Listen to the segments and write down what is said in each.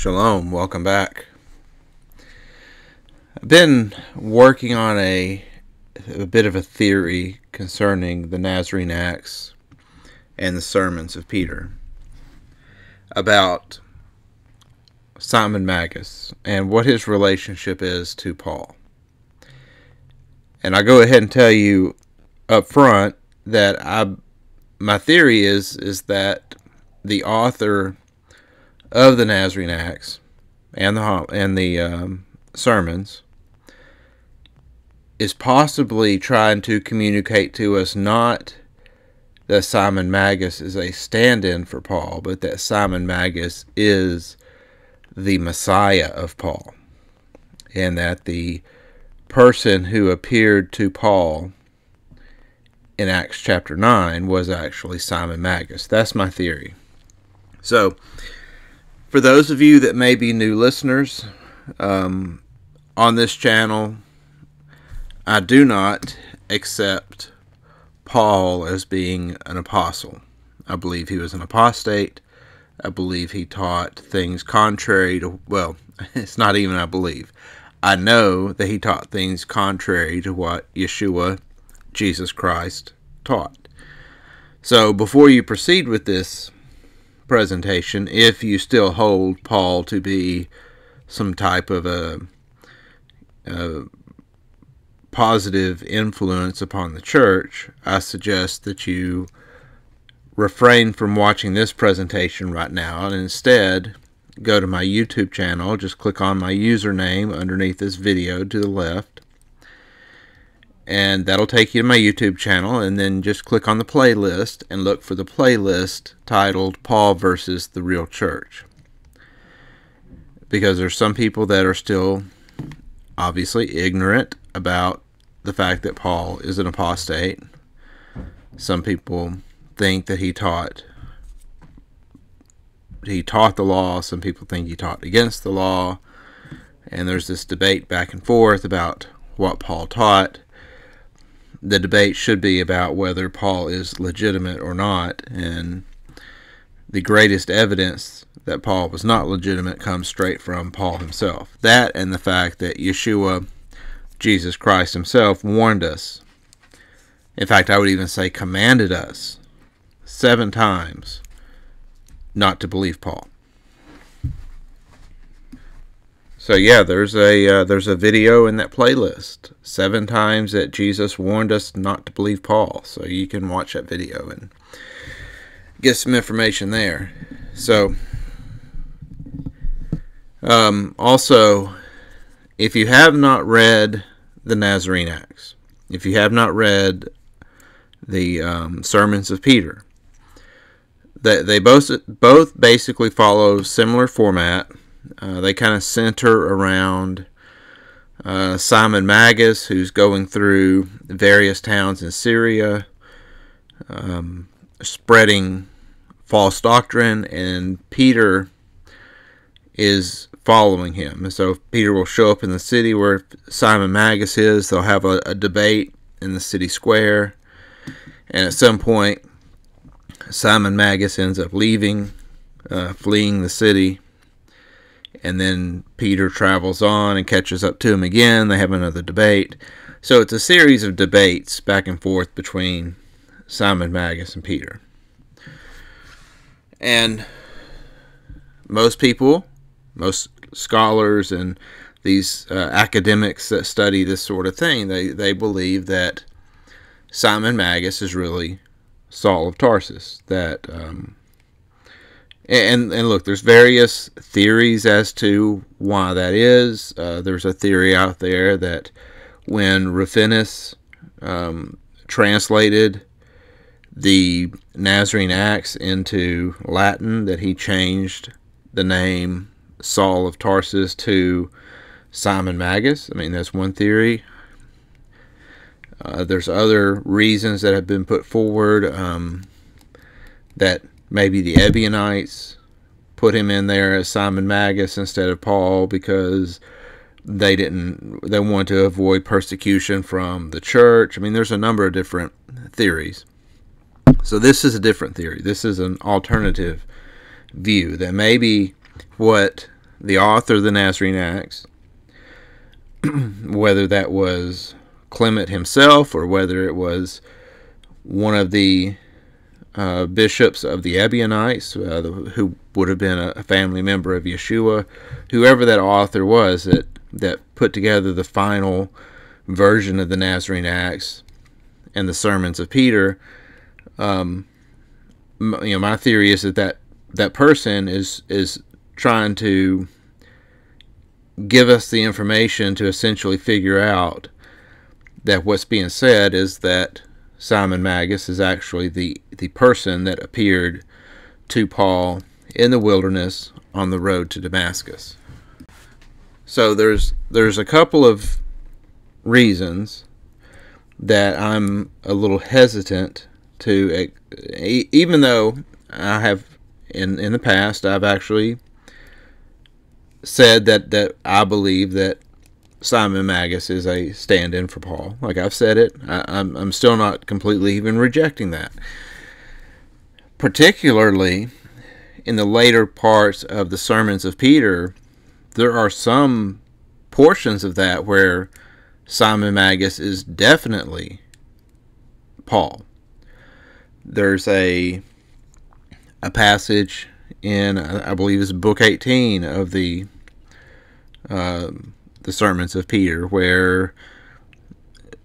Shalom, welcome back. I've been working on a bit of a theory concerning the Nazarene Acts and the sermons of Peter about Simon Magus and what his relationship is to Paul. And I go ahead and tell you up front that my theory is that the author of the Nazarene Acts and the sermons is possibly trying to communicate to us not that Simon Magus is a stand-in for Paul, but that Simon Magus is the Messiah of Paul, and that the person who appeared to Paul in Acts chapter 9 was actually Simon Magus. That's my theory. So, for those of you that may be new listeners on this channel, I do not accept Paul as being an apostle. I believe he was an apostate. I believe he taught things contrary to, well, it's not even I believe. I know that he taught things contrary to what Yeshua, Jesus Christ, taught. So before you proceed with this presentation, if you still hold Paul to be some type of a positive influence upon the church, I suggest that you refrain from watching this presentation right now and instead go to my YouTube channel. Just click on my username underneath this video to the left, and that'll take you to my YouTube channel, and then just click on the playlist and look for the playlist titled Paul versus the Real Church, because there's some people that are still obviously ignorant about the fact that Paul is an apostate. Some people think that he taught the law. Some people think he taught against the law, and there's this debate back and forth about what Paul taught. The debate should be about whether Paul is legitimate or not, and the greatest evidence that Paul was not legitimate comes straight from Paul himself. That and the fact that Yeshua, Jesus Christ himself, warned us. In fact, I would even say commanded us 7 times not to believe Paul. So yeah, there's a video in that playlist, 7 times that Jesus warned us not to believe Paul. So you can watch that video and get some information there. So also, if you have not read the Nazarene Acts, if you have not read the sermons of Peter, they both basically follow similar format. They kind of center around Simon Magus, who's going through various towns in Syria, spreading false doctrine, and Peter is following him. And so Peter will show up in the city where Simon Magus is. They'll have a debate in the city square, and at some point Simon Magus ends up leaving, fleeing the city. And then Peter travels on and catches up to him again. They have another debate. So it's a series of debates back and forth between Simon Magus and Peter. And most people, most scholars and these academics that study this sort of thing, they believe that Simon Magus is really Saul of Tarsus. That And look, there's various theories as to why that is. There's a theory out there that when Rufinus translated the Nazarene Acts into Latin, that he changed the name Saul of Tarsus to Simon Magus. I mean, that's one theory. There's other reasons that have been put forward, that maybe the Ebionites put him in there as Simon Magus instead of Paul because they wanted to avoid persecution from the church. I mean, there's a number of different theories. So this is a different theory. This is an alternative view that maybe what the author of the Nazarene Acts, whether that was Clement himself or whether it was one of the bishops of the Ebionites, who would have been a family member of Yeshua, whoever that author was that put together the final version of the Nazarene Acts and the sermons of Peter. My theory is that person is trying to give us the information to essentially figure out that what's being said is that Simon Magus is actually the person that appeared to Paul in the wilderness on the road to Damascus. So there's a couple of reasons that I'm a little hesitant to, even though I have in the past I've actually said that I believe that Simon Magus is a stand-in for Paul. Like I've said it, I'm still not completely even rejecting that. Particularly in the later parts of the sermons of Peter, there are some portions of that where Simon Magus is definitely Paul. There's a passage in, I believe it's book 18 of the sermons of Peter, where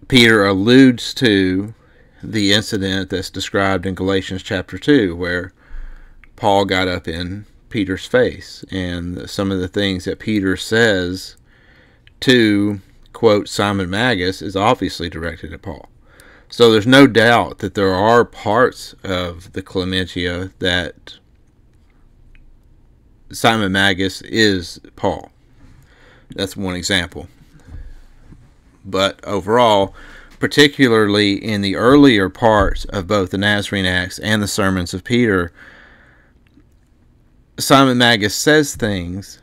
Peter alludes to the incident that's described in Galatians chapter 2, where Paul got up in Peter's face, and some of the things that Peter says to, quote, Simon Magus is obviously directed at Paul. So there's no doubt that there are parts of the Clementia that Simon Magus is Paul. That's one example. But overall, particularly in the earlier parts of both the Nazarene Acts and the sermons of Peter, Simon Magus says things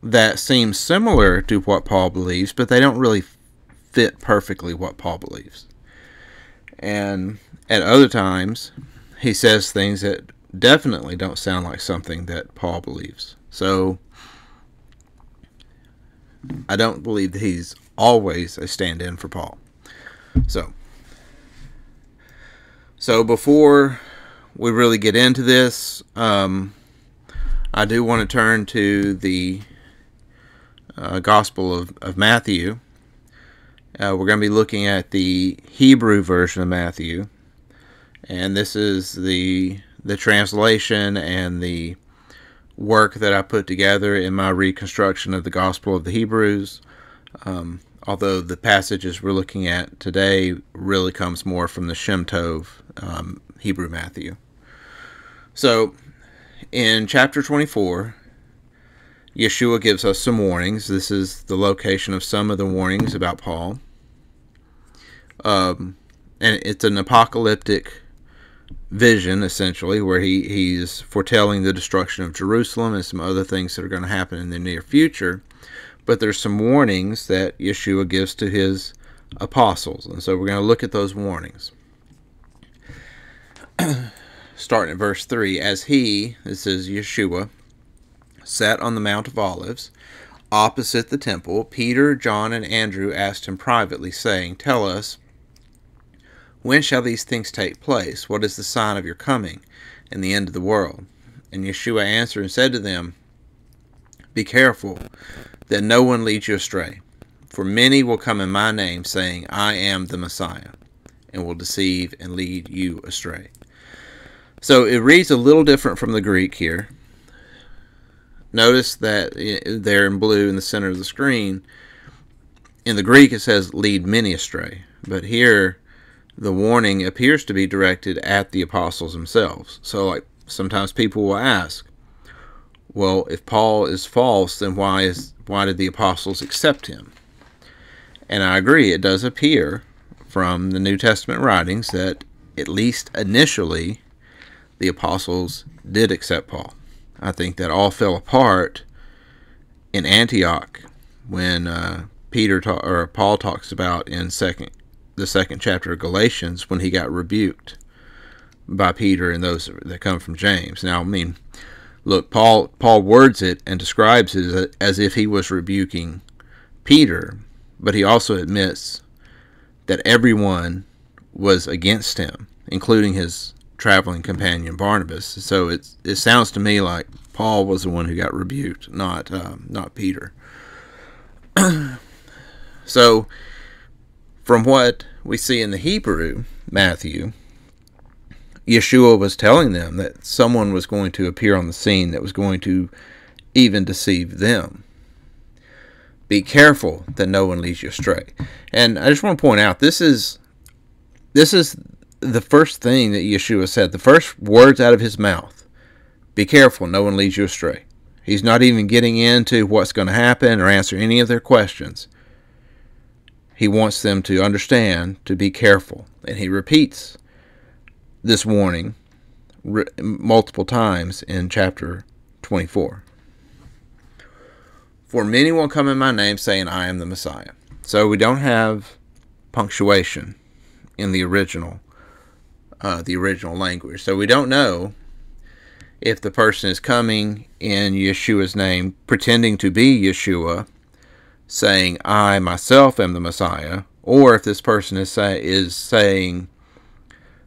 that seem similar to what Paul believes, but they don't really fit perfectly what Paul believes. And at other times, he says things that definitely don't sound like something that Paul believes. So I don't believe that he's always a stand-in for Paul. So before we really get into this, I do want to turn to the Gospel of Matthew. We're going to be looking at the Hebrew version of Matthew, and this is the translation and the work that I put together in my reconstruction of the Gospel of the Hebrews. Although the passages we're looking at today really comes more from the Shem Tov Hebrew Matthew. So in chapter 24, Yeshua gives us some warnings. This is the location of some of the warnings about Paul. And it's an apocalyptic vision, essentially, where he's foretelling the destruction of Jerusalem and some other things that are going to happen in the near future. But there's some warnings that Yeshua gives to his apostles. And so we're going to look at those warnings. Starting at verse 3, as he, this is Yeshua, sat on the Mount of Olives, opposite the temple, Peter, John, and Andrew asked him privately, saying, "Tell us, when shall these things take place? What is the sign of your coming and the end of the world?" And Yeshua answered and said to them, "Be careful that no one leads you astray. For many will come in my name, saying, 'I am the Messiah,' and will deceive and lead you astray." So it reads a little different from the Greek here. Notice that there in blue in the center of the screen, in the Greek it says, "lead many astray." But here, the warning appears to be directed at the apostles themselves. So like sometimes people will ask, well, if Paul is false, then why did the apostles accept him? And I agree, it does appear from the New Testament writings that at least initially the apostles did accept Paul. I think that all fell apart in Antioch when Paul talks about in the second chapter of Galatians, when he got rebuked by Peter and those that come from James. Now, I mean, Look, Paul words it and describes it as if he was rebuking Peter, but he also admits that everyone was against him, including his traveling companion Barnabas. So it sounds to me like Paul was the one who got rebuked, not Peter. So, from what we see in the Hebrew, Matthew, Yeshua was telling them that someone was going to appear on the scene that was going to even deceive them. Be careful that no one leads you astray. And I just want to point out, this is the first thing that Yeshua said, the first words out of his mouth. Be careful, no one leads you astray. He's not even getting into what's going to happen or answer any of their questions. He wants them to understand to be careful. And he repeats this warning multiple times in chapter 24. For many will come in my name, saying, I am the Messiah. So we don't have punctuation in the original language. So we don't know if the person is coming in Yeshua's name, pretending to be Yeshua, saying, I myself am the Messiah, or if this person is saying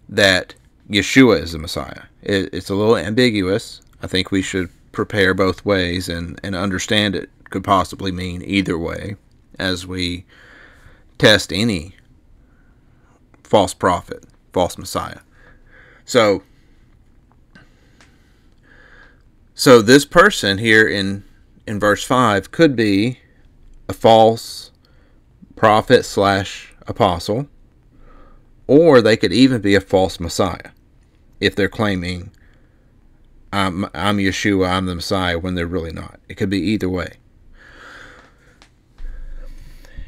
that Yeshua is the Messiah. It's a little ambiguous. I think we should prepare both ways and understand it could possibly mean either way as we test any false prophet, false Messiah. So this person here in verse 5 could be a false prophet / apostle, or they could even be a false Messiah if they're claiming I'm Yeshua, I'm the Messiah, when they're really not. It could be either way.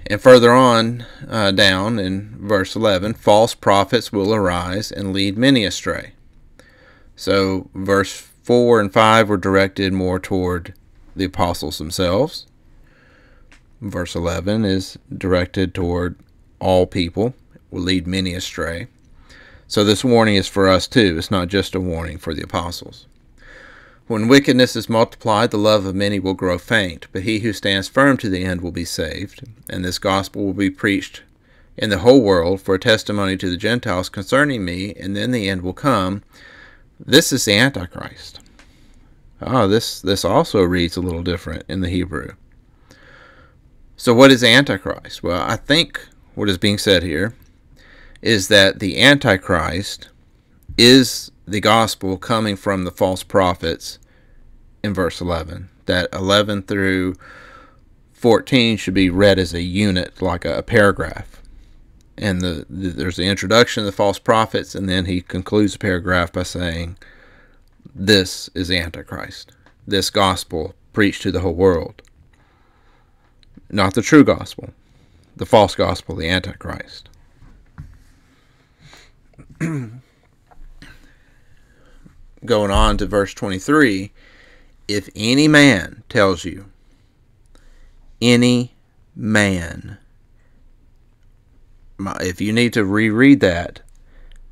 And further on down in verse 11, false prophets will arise and lead many astray. So verse 4 and 5 were directed more toward the apostles themselves. Verse 11 is directed toward all people, will lead many astray. So this warning is for us too. It's not just a warning for the apostles. When wickedness is multiplied, the love of many will grow faint, but he who stands firm to the end will be saved. And this gospel will be preached in the whole world for a testimony to the Gentiles concerning me, and then the end will come. This is the Antichrist. This also reads a little different in the Hebrew. So what is Antichrist? Well, I think what is being said here is that the Antichrist is the gospel coming from the false prophets in verse 11. That 11 through 14 should be read as a unit, like a paragraph. And there's the introduction of the false prophets, and then he concludes the paragraph by saying, this is the Antichrist. This gospel preached to the whole world. Not the true gospel. The false gospel, the Antichrist. Going on to verse 23, if any man tells you, any man, if you need to reread that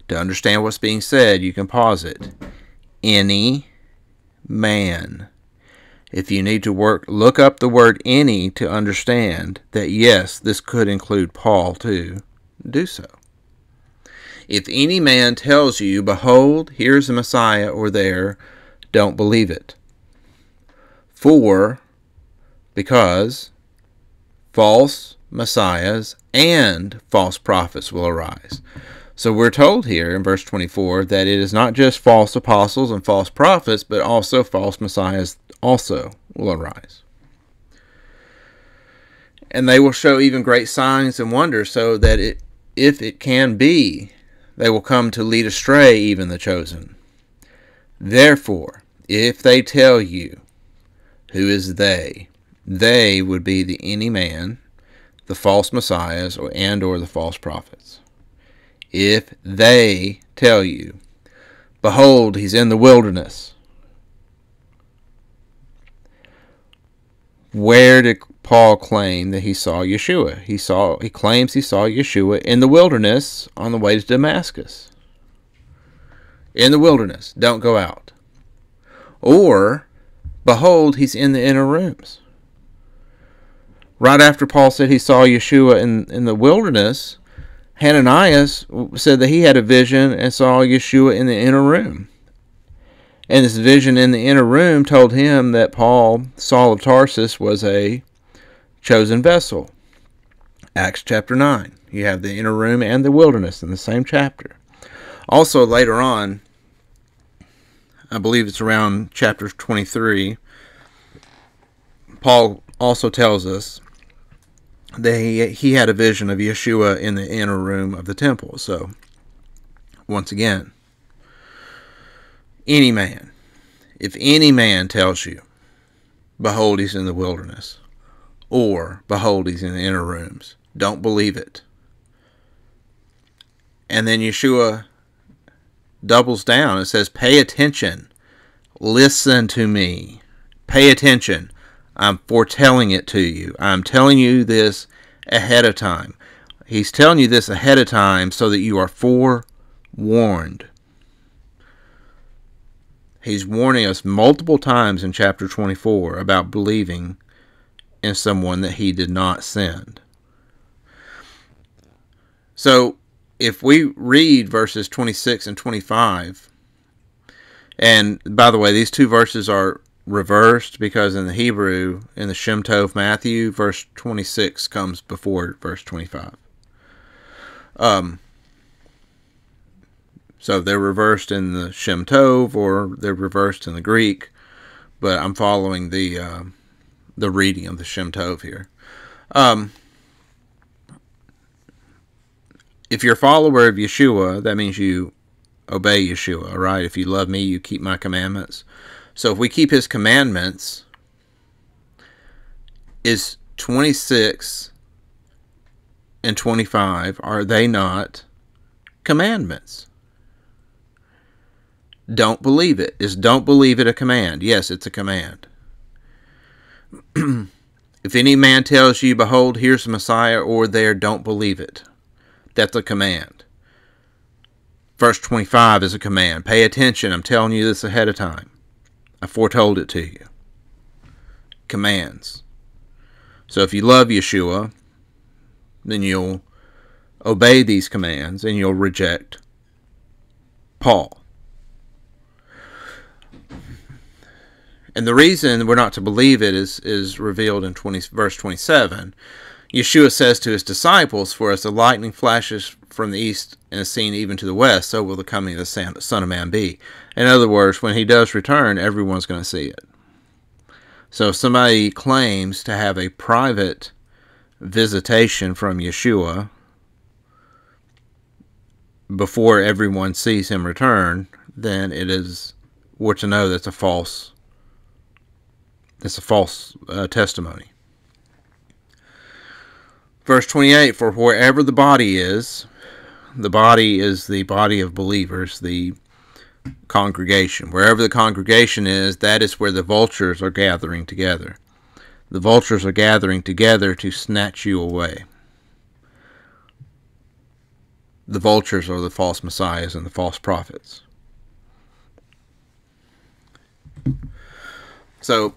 to understand what's being said, you can pause it. Any man. If you need to look up the word any to understand that, yes, this could include Paul too, do so. If any man tells you, behold, here's the Messiah, or there, don't believe it. Because false messiahs and false prophets will arise. So we're told here in verse 24 that it is not just false apostles and false prophets, but also false messiahs also will arise. And they will show even great signs and wonders, so that if it can be, they will come to lead astray even the chosen. Therefore, if they tell you, who is they? They would be the any man, the false messiahs, or the false prophets. If they tell you, behold, he's in the wilderness. Where did Paul claim that he saw Yeshua? He claims he saw Yeshua in the wilderness on the way to Damascus. In the wilderness, don't go out. or, behold, he's in the inner rooms. Right after Paul said he saw Yeshua in the wilderness, Hananias said that he had a vision and saw Yeshua in the inner room. And this vision in the inner room told him that Paul, Saul of Tarsus, was a chosen vessel. Acts chapter 9. You have the inner room and the wilderness in the same chapter. Also, later on, I believe it's around chapter 23, Paul also tells us that he had a vision of Yeshua in the inner room of the temple. So, once again, any man, if any man tells you, behold, he's in the wilderness, or behold, he's in the inner rooms, don't believe it. And then Yeshua doubles down and says, pay attention. Listen to me. Pay attention. I'm foretelling it to you. I'm telling you this ahead of time. He's telling you this ahead of time so that you are forewarned. He's warning us multiple times in chapter 24 about believing in someone that he did not send. So, if we read verses 26 and 25, and by the way, these two verses are reversed because in the Hebrew, in the Shem Tov Matthew, verse 26 comes before verse 25. So they're reversed in the Shem Tov, or they're reversed in the Greek, but I'm following the reading of the Shem Tov here. If you're a follower of Yeshua, that means you obey Yeshua, right? If you love me, you keep my commandments. So if we keep his commandments, is 26 and 25, are they not commandments? Don't believe it. Is don't believe it a command? Yes, it's a command. If any man tells you, behold, here's the Messiah, or there, don't believe it. That's a command. Verse 25 is a command. Pay attention. I'm telling you this ahead of time. I foretold it to you. Commands. So if you love Yeshua, then you'll obey these commands and you'll reject Paul. And the reason we're not to believe it is revealed in verse 27. Yeshua says to his disciples, for as the lightning flashes from the east and is seen even to the west, so will the coming of the Son of Man be. In other words, when he does return, everyone's going to see it. So if somebody claims to have a private visitation from Yeshua before everyone sees him return, then we're to know that's a false testimony. Verse 28, for wherever the body is the body of believers, the congregation. Wherever the congregation is, that is where the vultures are gathering together. The vultures are gathering together to snatch you away. The vultures are the false messiahs and the false prophets. So,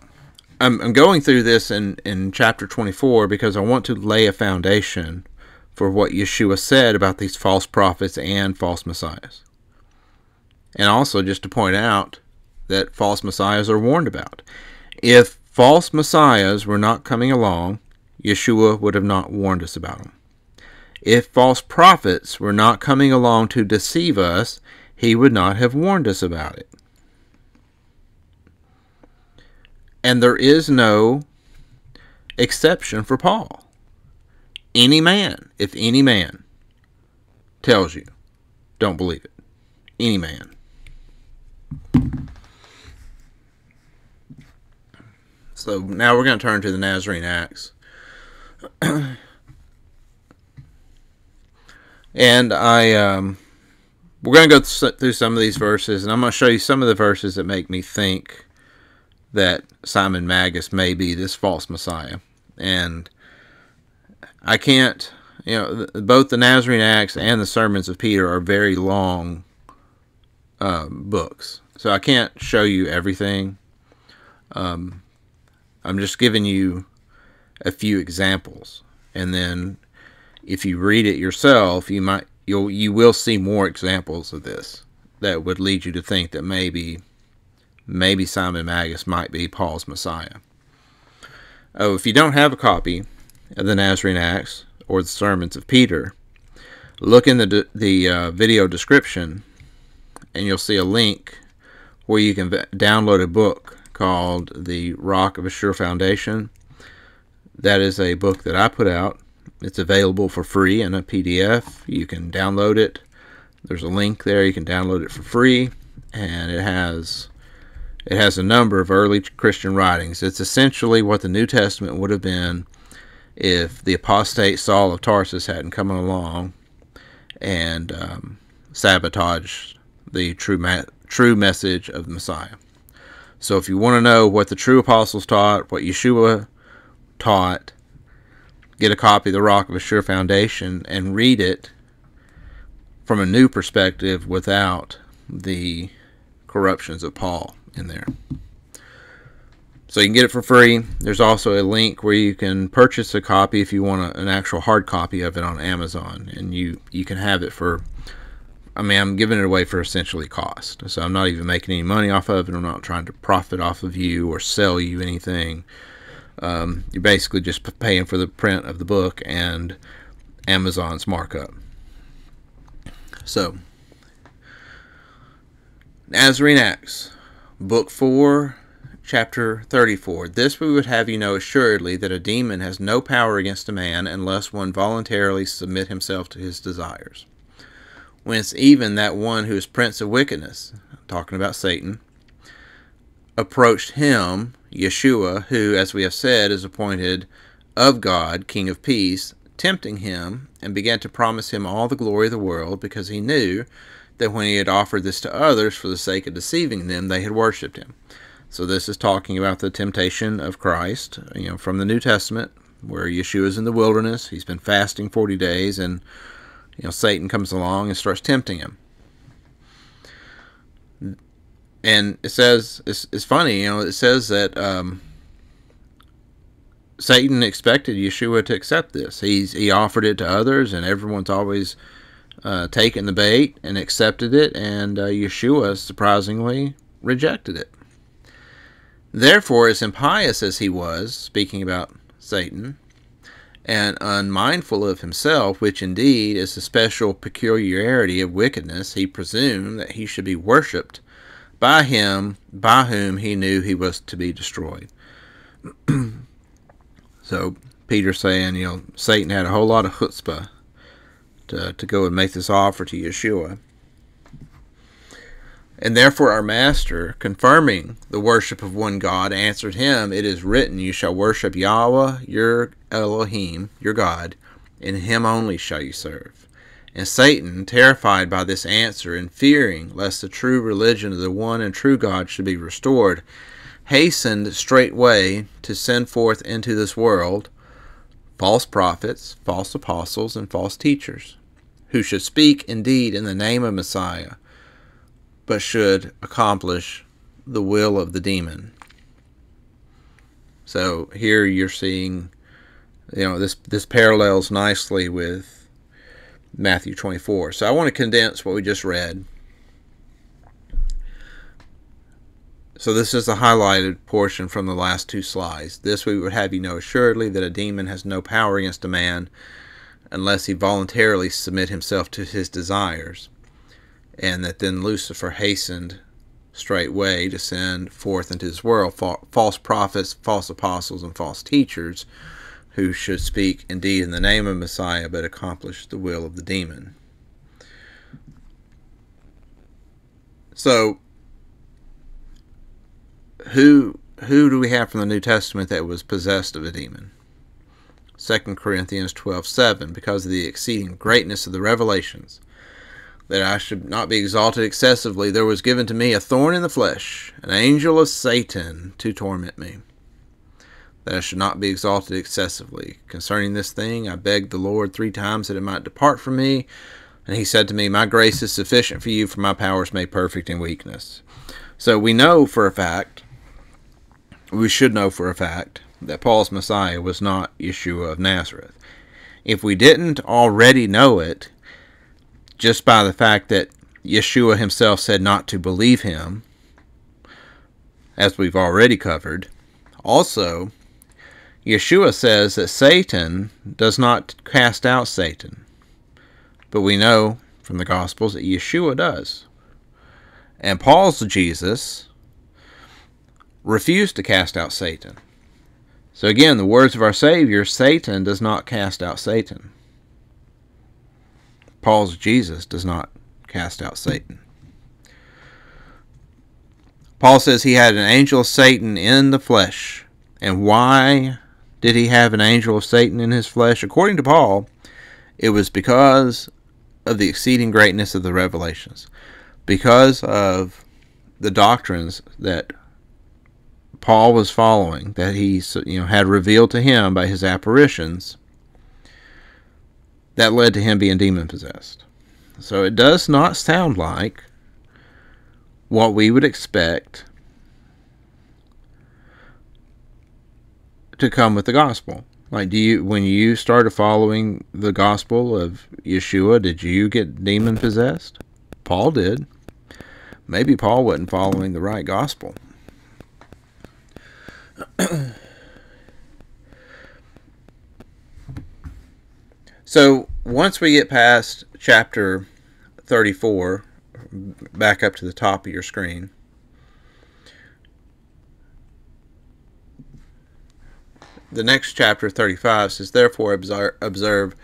I'm going through this in chapter 24 because I want to lay a foundation for what Yeshua said about these false prophets and false messiahs. And also just to point out that false messiahs are warned about. If false messiahs were not coming along, Yeshua would have not warned us about them. If false prophets were not coming along to deceive us, he would not have warned us about it. And there is no exception for Paul. Any man, if any man tells you, don't believe it. Any man. So now we're going to turn to the Nazarene Acts. And we're going to go through some of these verses, and I'm going to show you some of the verses that make me think that Simon Magus may be this false Messiah. And I can't, both the Nazarene Acts and the Sermons of Peter are very long books, So I can't show you everything. I'm just giving you a few examples, and then if you read it yourself, you will see more examples of this that would lead you to think that maybe Simon Magus might be Paul's Messiah. Oh, if you don't have a copy of the Nazarene Acts or the sermons of Peter, look in the video description, and you'll see a link where you can download a book called The Rock of a Sure Foundation. That is a book that I put out. It's available for free in a PDF. You can download it. There's a link there. You can download it for free, and it has a number of early Christian writings. It's essentially what the New Testament would have been if the apostate Saul of Tarsus hadn't come along and sabotaged the true message of the Messiah. So if you want to know what the true apostles taught, what Yeshua taught, get a copy of The Rock of a Sure Foundation and read it from a new perspective without the corruptions of Paul in there. So you can get it for free. There's also a link where you can purchase a copy if you want an actual hard copy of it on Amazon, and you can have it for, I'm giving it away for essentially cost. So I'm not even making any money off of it. I'm not trying to profit off of you or sell you anything. You're basically just paying for the print of the book and Amazon's markup. So, Nazarene Acts, Book 4, Chapter 34. This we would have you know assuredly, that a demon has no power against a man unless one voluntarily submit himself to his desires. Whence even that one who is prince of wickedness, talking about Satan, approached him, Yeshua, who, as we have said, is appointed of God, King of Peace, tempting him, and began to promise him all the glory of the world, because he knew that when he had offered this to others for the sake of deceiving them, they had worshipped him. So this is talking about the temptation of Christ, from the New Testament, where Yeshua is in the wilderness. He's been fasting 40 days, and Satan comes along and starts tempting him. And it says, it's funny, it says that Satan expected Yeshua to accept this. He offered it to others, and everyone's always taken the bait and accepted it, and Yeshua surprisingly rejected it. Therefore, as impious as he was, speaking about Satan, and unmindful of himself, which indeed is a special peculiarity of wickedness, he presumed that he should be worshipped by him by whom he knew he was to be destroyed. So Peter's saying, Satan had a whole lot of chutzpah to go and make this offer to Yeshua. And therefore our Master, confirming the worship of one God, answered him, "It is written, you shall worship Yahweh, your Elohim, your God, and him only shall you serve." And Satan, terrified by this answer, and fearing lest the true religion of the one and true God should be restored, hastened straightway to send forth into this world false prophets, false apostles, and false teachers, who should speak indeed in the name of Messiah, but should accomplish the will of the demon. So here you're seeing, this parallels nicely with Matthew 24. So I want to condense what we just read. So this is the highlighted portion from the last two slides. This we would have you know assuredly, that a demon has no power against a man unless he voluntarily submit himself to his desires. And that then Lucifer hastened straightway to send forth into this world false prophets, false apostles, and false teachers, who should speak indeed in the name of Messiah, but accomplish the will of the demon. So, who do we have from the New Testament that was possessed of a demon? 2 Corinthians 12:7, because of the exceeding greatness of the revelations, that I should not be exalted excessively, there was given to me a thorn in the flesh, an angel of Satan, to torment me, that I should not be exalted excessively. Concerning this thing, I begged the Lord 3 times that it might depart from me. And he said to me, my grace is sufficient for you, for my power is made perfect in weakness. So we know for a fact, we should know for a fact, that Paul's Messiah was not Yeshua of Nazareth. If we didn't already know it, just by the fact that Yeshua himself said not to believe him, as we've already covered, also, Yeshua says that Satan does not cast out Satan. But we know from the Gospels that Yeshua does. And Paul's Jesus refused to cast out Satan. So again, the words of our Savior, Satan does not cast out Satan. Paul's Jesus does not cast out Satan. Paul says he had an angel of Satan in the flesh. And why did he have an angel of Satan in his flesh? According to Paul, it was because of the exceeding greatness of the revelations. Because of the doctrines that Paul was following, that he had revealed to him by his apparitions, that led to him being demon-possessed. So it does not sound like what we would expect to come with the gospel. Like, when you started following the gospel of Yeshua, did you get demon-possessed? Paul did. Maybe Paul wasn't following the right gospel. So, once we get past chapter 34, back up to the top of your screen, the next chapter, 35, says, "Therefore observe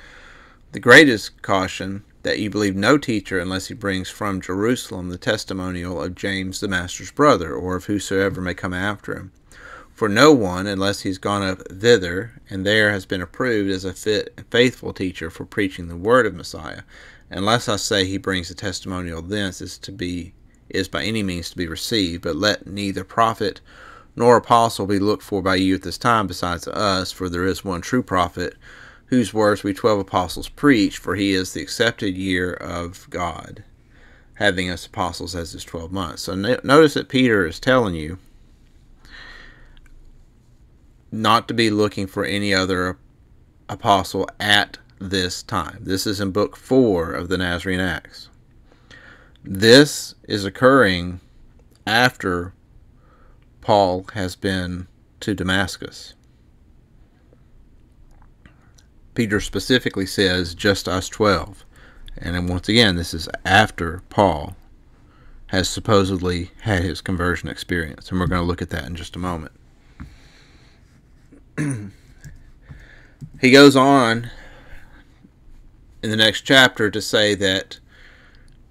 the greatest caution, that you believe no teacher unless he brings from Jerusalem the testimonial of James the master's brother, or of whosoever may come after him. For no one, unless he's gone up thither, and there has been approved as a fit and faithful teacher for preaching the word of Messiah, unless I say he brings a testimonial thence, is by any means to be received. But let neither prophet nor apostle be looked for by you at this time besides us, for there is one true prophet, whose words we 12 apostles preach, for he is the accepted year of God, having us apostles as his 12 months." So notice that Peter is telling you not to be looking for any other apostle at this time. This is in book 4 of the Nazarene Acts. This is occurring after Paul has been to Damascus. Peter specifically says, just us 12. And then once again, this is after Paul has supposedly had his conversion experience. And we're going to look at that in just a moment. He goes on in the next chapter to say that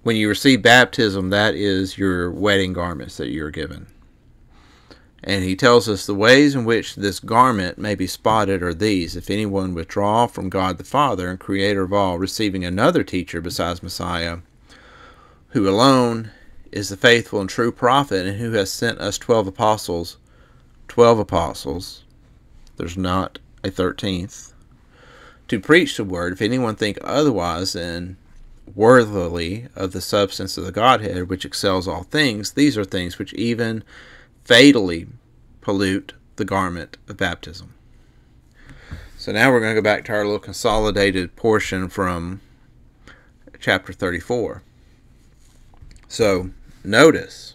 when you receive baptism, that is your wedding garments that you're given. And he tells us the ways in which this garment may be spotted are these: if anyone withdraw from God the Father and Creator of all, receiving another teacher besides Messiah, who alone is the faithful and true prophet, and who has sent us 12 apostles, there's not a 13th, to preach the word. If anyone think otherwise, then worthily of the substance of the Godhead, which excels all things, these are things which even fatally pollute the garment of baptism. So now we're going to go back to our little consolidated portion from chapter 34. So notice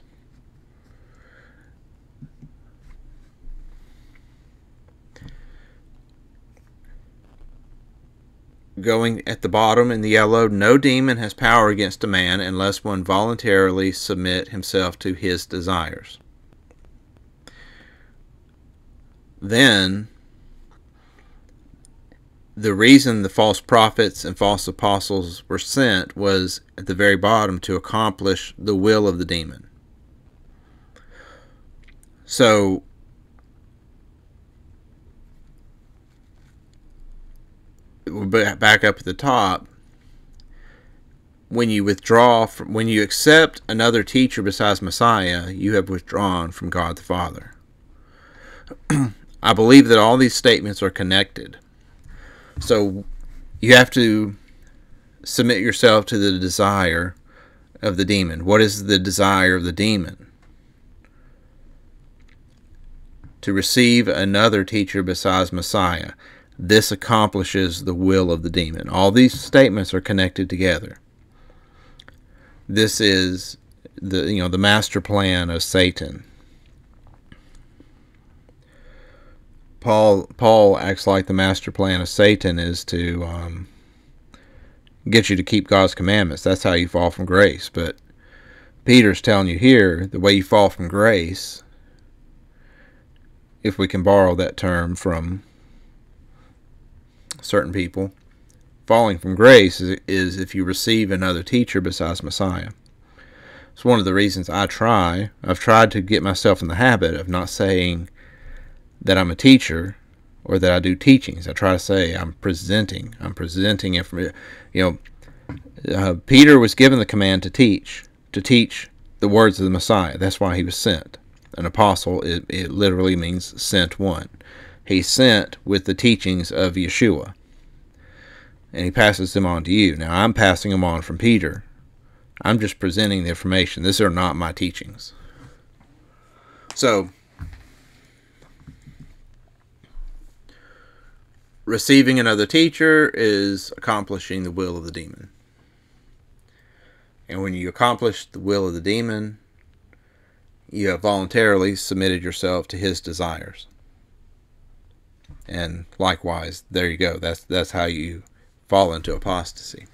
going at the bottom in the yellow, no demon has power against a man unless one voluntarily submit himself to his desires. Then, the reason the false prophets and false apostles were sent was at the very bottom, to accomplish the will of the demon. So, back up at the top, when you accept another teacher besides Messiah, you have withdrawn from God the Father. I believe that all these statements are connected. So you have to submit yourself to the desire of the demon. What is the desire of the demon? to receive another teacher besides Messiah. This accomplishes the will of the demon. All these statements are connected together. This is the master plan of Satan. Paul acts like the master plan of Satan is to get you to keep God's commandments. That's how you fall from grace. But Peter's telling you here, the way you fall from grace, if we can borrow that term from certain people, falling from grace is if you receive another teacher besides Messiah. It's one of the reasons I've tried to get myself in the habit of not saying that I'm a teacher or that I do teachings. I try to say I'm presenting information. Peter was given the command to teach the words of the Messiah. That's why he was sent. An apostle, it literally means sent one. He's sent with the teachings of Yeshua, and he passes them on to you. Now, I'm passing them on from Peter. I'm just presenting the information. These are not my teachings. So, receiving another teacher is accomplishing the will of the demon. And when you accomplish the will of the demon, you have voluntarily submitted yourself to his desires. And likewise, there you go. That's how you fall into apostasy.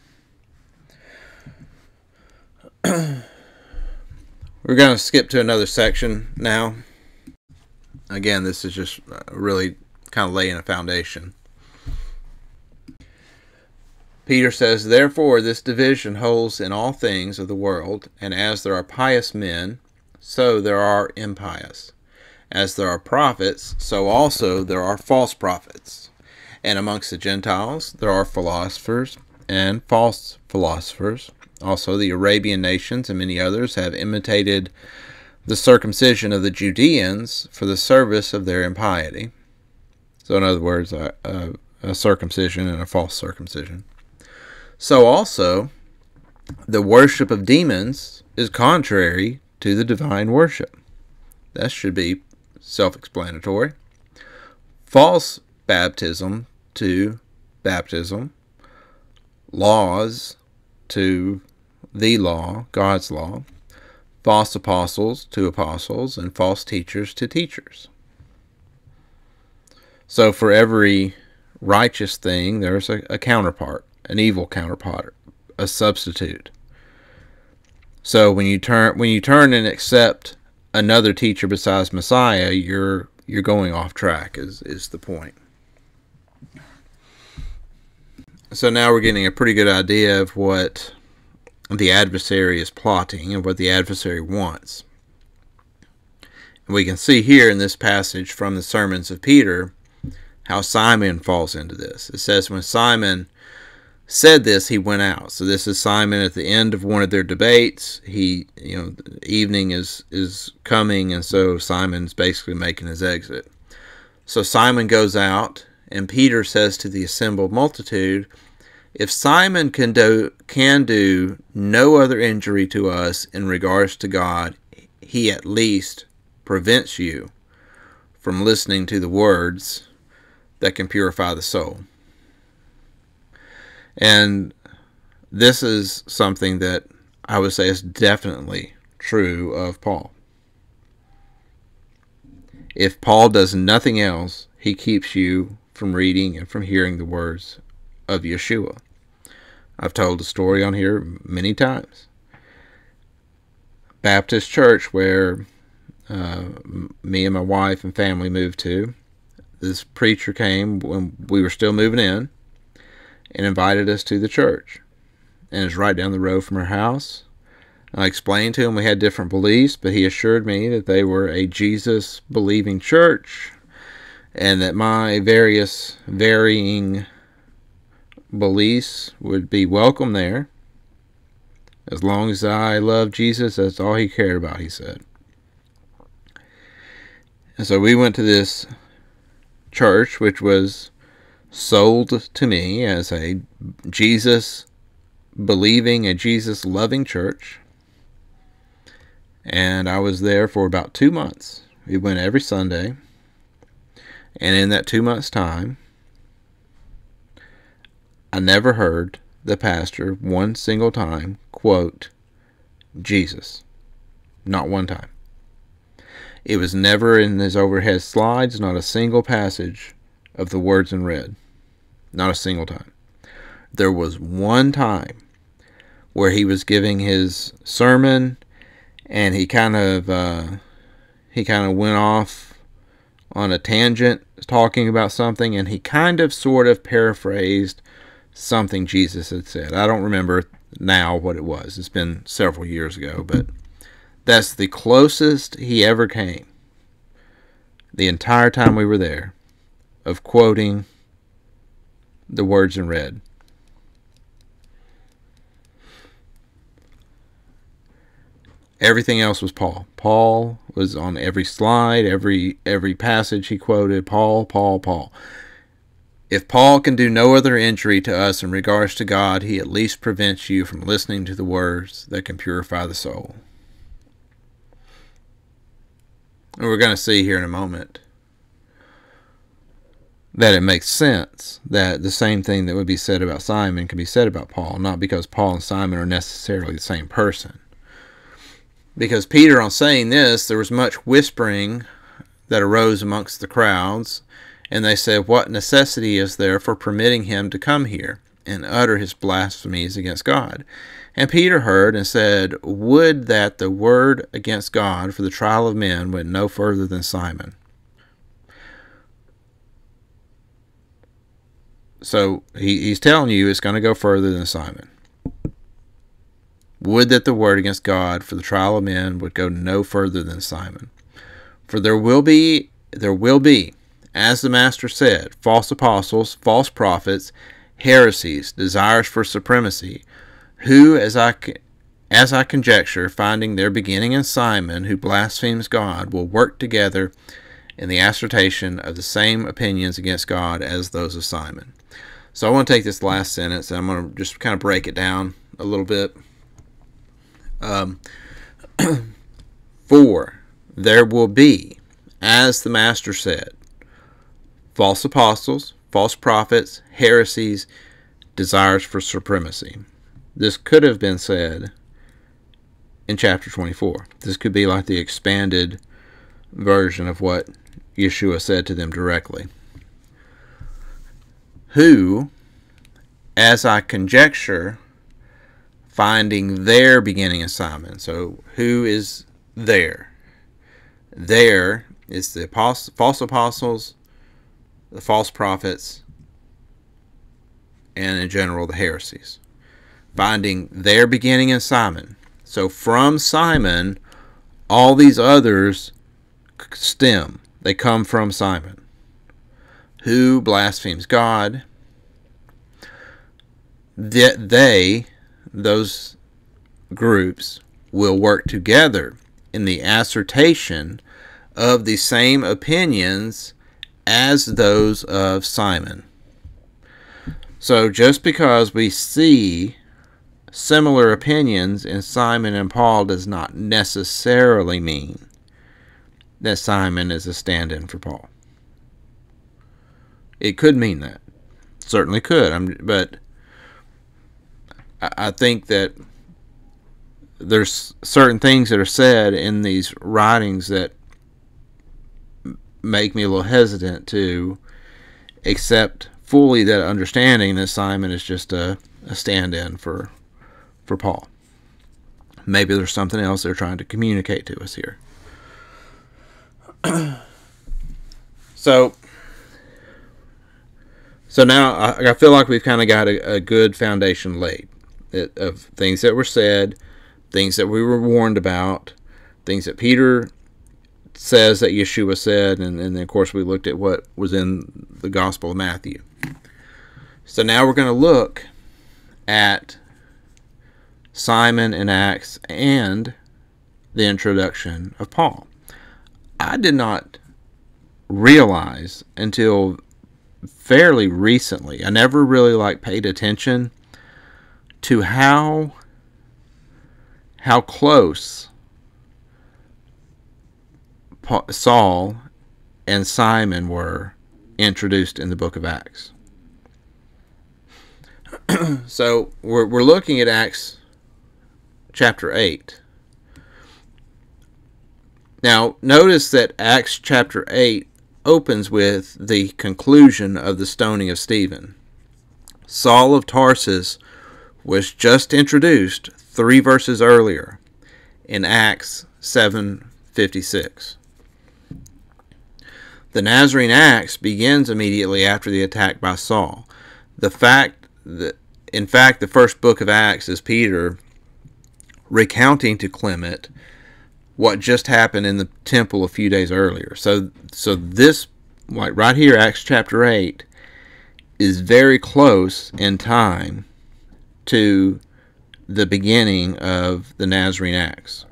We're going to skip to another section now. Again, this is just really kind of laying a foundation. Peter says, "Therefore this division holds in all things of the world, and as there are pious men, so there are impious. As there are prophets, so also there are false prophets. And amongst the Gentiles there are philosophers and false philosophers. Also the Arabian nations and many others have imitated the circumcision of the Judeans for the service of their impiety." So in other words, a circumcision and a false circumcision. "So also the worship of demons is contrary to the divine worship." That should be self-explanatory. "False baptism to baptism, laws to the law, God's law, false apostles to apostles, and false teachers to teachers." So for every righteous thing, there's a counterpart, an evil counterpart, a substitute. So when you turn and accept another teacher besides Messiah, you're going off track is the point. So now we're getting a pretty good idea of what the adversary is plotting and what the adversary wants. And we can see here in this passage from the sermons of Peter how Simon falls into this. It says when Simon said this, he went out. So this is Simon at the end of one of their debates. The evening is coming, and so Simon's basically making his exit. So Simon goes out, and Peter says to the assembled multitude, "If Simon can do no other injury to us in regards to God, he at least prevents you from listening to the words that can purify the soul." And this is something that I would say is definitely true of Paul. If Paul does nothing else, he keeps you from reading and from hearing the words of Yeshua. I've told the story on here many times. Baptist church where me and my wife and family moved to. This preacher came when we were still moving in and invited us to the church. And it's right down the road from our house. I explained to him we had different beliefs, but he assured me that they were a Jesus-believing church and that my varying beliefs would be welcome there. As long as I love Jesus, that's all he cared about, he said. And so we went to this church, which was sold to me as a Jesus-believing, a Jesus-loving church. And I was there for about 2 months. We went every Sunday. And in that 2 months' time, I never heard the pastor one single time quote Jesus. Not one time. It was never in his overhead slides, not a single passage of the words in red. Not a single time. There was one time where he was giving his sermon, and he kind of went off on a tangent talking about something, and he kind of sort of paraphrased something Jesus had said. I don't remember now what it was. It's been several years ago, but that's the closest he ever came, the entire time we were there, of quoting the words in red. Everything else was Paul. Paul was on every slide, every passage he quoted. Paul, Paul, Paul. If Paul can do no other injury to us in regards to God, he at least prevents you from listening to the words that can purify the soul. And we're going to see here in a moment that it makes sense that the same thing that would be said about Simon can be said about Paul, not because Paul and Simon are necessarily the same person. Because Peter, on saying this, there was much whispering that arose amongst the crowds, and they said, "What necessity is there for permitting him to come here and utter his blasphemies against God?" And Peter heard and said, "Would that the word against God for the trial of men went no further than Simon." So he's telling you it's going to go further than Simon. Would that the word against God for the trial of men would go no further than Simon. For there will be, as the Master said, false apostles, false prophets, heresies, desires for supremacy, who, as I conjecture, finding their beginning in Simon, who blasphemes God, will work together in the assertion of the same opinions against God as those of Simon. So I want to take this last sentence, and I'm going to just kind of break it down a little bit. For there will be, as the Master said, false apostles, false prophets, heresies, desires for supremacy. This could have been said in chapter 24. This could be like the expanded version of what Yeshua said to them directly. Who, as I conjecture, finding their beginning in Simon. So who is there? There is the false apostles, the false prophets, and in general the heresies. Finding their beginning in Simon. So from Simon, all these others stem. They come from Simon. Who blasphemes God? Those groups will work together in the assertion of the same opinions as those of Simon. So just because we see similar opinions in Simon and Paul does not necessarily mean that Simon is a stand-in for Paul. It could mean that. Certainly could. But I think that there's certain things that are said in these writings that make me a little hesitant to accept fully that understanding that Simon is just a stand-in for Paul. Maybe there's something else they're trying to communicate to us here. So now I feel like we've kind of got a good foundation laid of things that were said, things that we were warned about, things that Peter says that Yeshua said, and then of course we looked at what was in the Gospel of Matthew. So now we're going to look at Simon in Acts and the introduction of Paul. I did not realize until fairly recently, I never really paid attention to how close Saul and Simon were introduced in the book of Acts. So we're looking at Acts chapter 8. Now, notice that Acts chapter 8 opens with the conclusion of the stoning of Stephen. Saul of Tarsus was just introduced 3 verses earlier in Acts 7:56. The Nazarene Acts begins immediately after the attack by Saul. In fact, the first book of Acts is Peter recounting to Clement what just happened in the temple a few days earlier. So this, like right here, Acts chapter 8, is very close in time to the beginning of the Nazarene Acts.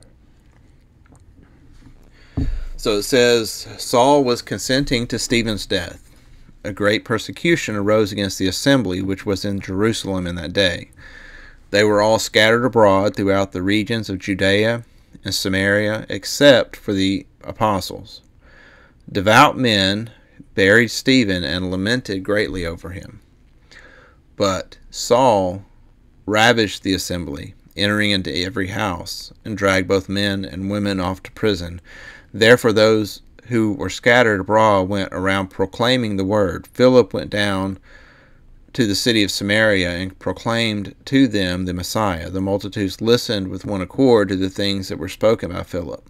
So it says, Saul was consenting to Stephen's death. A great persecution arose against the assembly which was in Jerusalem in that day. They were all scattered abroad throughout the regions of Judea and Samaria, except for the apostles. Devout men buried Stephen and lamented greatly over him. But Saul ravaged the assembly, entering into every house, and dragged both men and women off to prison. Therefore those who were scattered abroad went around proclaiming the word. Philip went down to the city of Samaria and proclaimed to them the Messiah. The multitudes listened with one accord to the things that were spoken by Philip.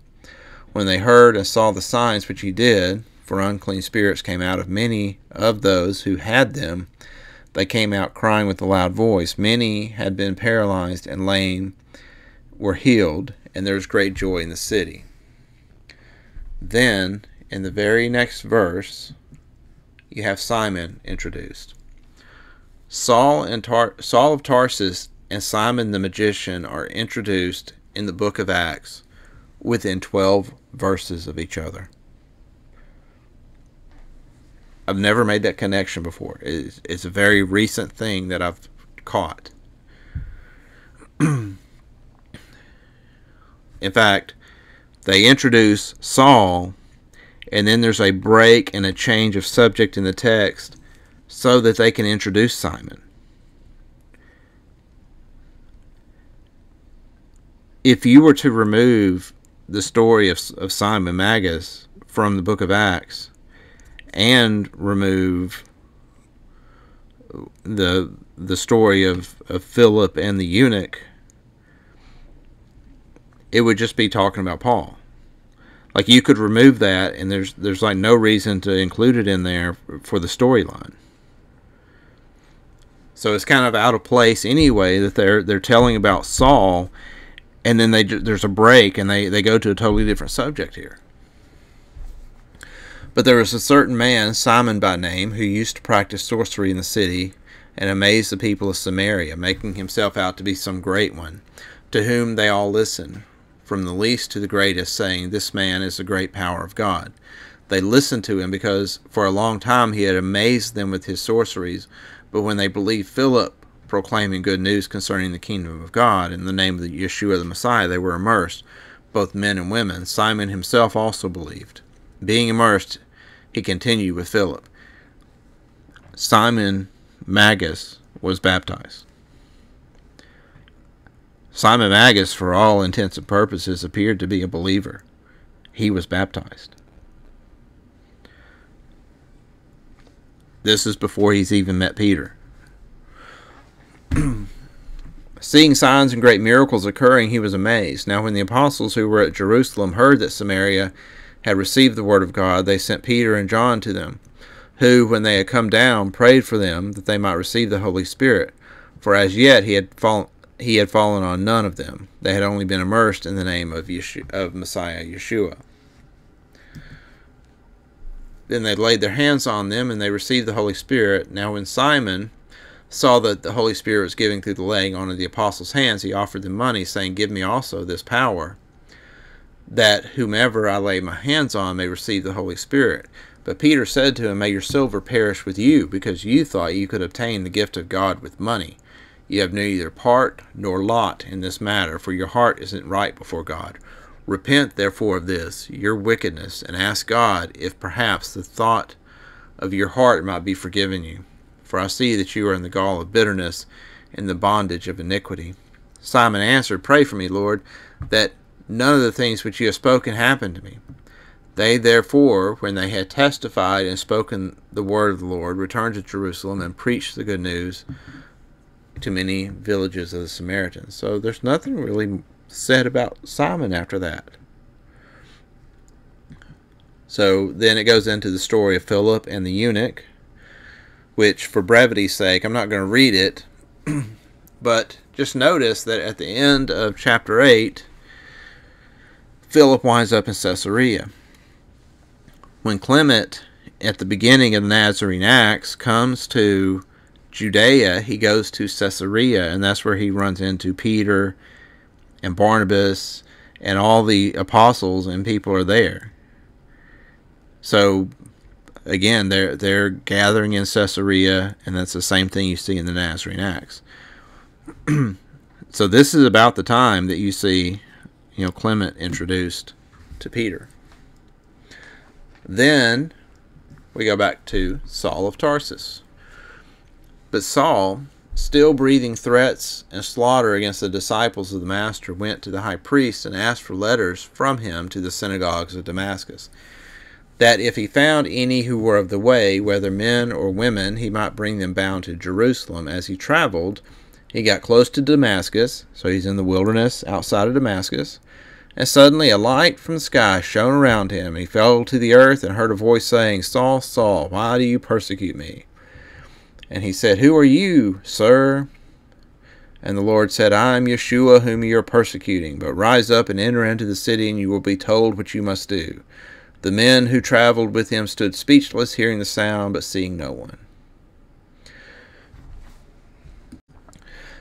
When they heard and saw the signs which he did, for unclean spirits came out of many of those who had them, they came out crying with a loud voice. Many had been paralyzed and lame were healed, and there was great joy in the city. Then, in the very next verse, you have Simon introduced. Saul of Tarsus and Simon the magician are introduced in the book of Acts within 12 verses of each other. I've never made that connection before. It's a very recent thing that I've caught. In fact, they introduce Saul, and then there's a break and a change of subject in the text so that they can introduce Simon. If you were to remove the story of Simon Magus from the book of Acts and remove the story of Philip and the eunuch, it would just be talking about Paul. Like, you could remove that, and there's like no reason to include it in there for the storyline. So it's kind of out of place anyway that they're telling about Saul, and then there's a break and they go to a totally different subject here. But there was a certain man, Simon by name, who used to practice sorcery in the city and amaze the people of Samaria, making himself out to be some great one, to whom they all listened, from the least to the greatest, saying, "This man is the great power of God." They listened to him because for a long time he had amazed them with his sorceries. But when they believed Philip proclaiming good news concerning the kingdom of God in the name of the Yeshua the Messiah, they were immersed, both men and women. Simon himself also believed. Being immersed, he continued with Philip. Simon Magus was baptized. Simon Magus, for all intents and purposes, appeared to be a believer. He was baptized. This is before he's even met Peter. Seeing signs and great miracles occurring, he was amazed. Now when the apostles who were at Jerusalem heard that Samaria had received the word of God, they sent Peter and John to them, who, when they had come down, prayed for them that they might receive the Holy Spirit. For as yet he had fallen on none of them. They had only been immersed in the name of Messiah Yeshua. Then they laid their hands on them, and they received the Holy Spirit. Now when Simon saw that the Holy Spirit was giving through the laying on of the apostles' hands, he offered them money, saying, "Give me also this power, that whomever I lay my hands on may receive the Holy Spirit." But Peter said to him, "May your silver perish with you, because you thought you could obtain the gift of God with money. You have neither part nor lot in this matter, for your heart isn't right before God. Repent therefore of this, your wickedness, and ask God if perhaps the thought of your heart might be forgiven you. For I see that you are in the gall of bitterness, in the bondage of iniquity. Simon answered, Pray for me, Lord, that none of the things which you have spoken happen to me. They therefore, when they had testified and spoken the word of the Lord, returned to Jerusalem and preached the good news to many villages of the Samaritans. So there's nothing really said about Simon after that. So then it goes into the story of Philip and the eunuch, which for brevity's sake, I'm not going to read it, but just notice that at the end of chapter 8, Philip winds up in Caesarea. When Clement, at the beginning of the Nazarene Acts, comes to Judea, he goes to Caesarea, and that's where he runs into Peter and Barnabas, and all the apostles and people are there. So, again, they're gathering in Caesarea, and that's the same thing you see in the Nazarene Acts. So this is about the time that you see, Clement introduced to Peter. Then we go back to Saul of Tarsus. But Saul, still breathing threats and slaughter against the disciples of the Master, went to the high priest and asked for letters from him to the synagogues of Damascus, that if he found any who were of the way, whether men or women, he might bring them bound to Jerusalem. As he traveled, he got close to Damascus, so he's in the wilderness outside of Damascus, and suddenly a light from the sky shone around him. He fell to the earth and heard a voice saying, Saul, Saul, why do you persecute me? And he said, Who are you, sir? And the Lord said, I am Yeshua, whom you are persecuting. But rise up and enter into the city, and you will be told what you must do. The men who traveled with him stood speechless, hearing the sound, but seeing no one.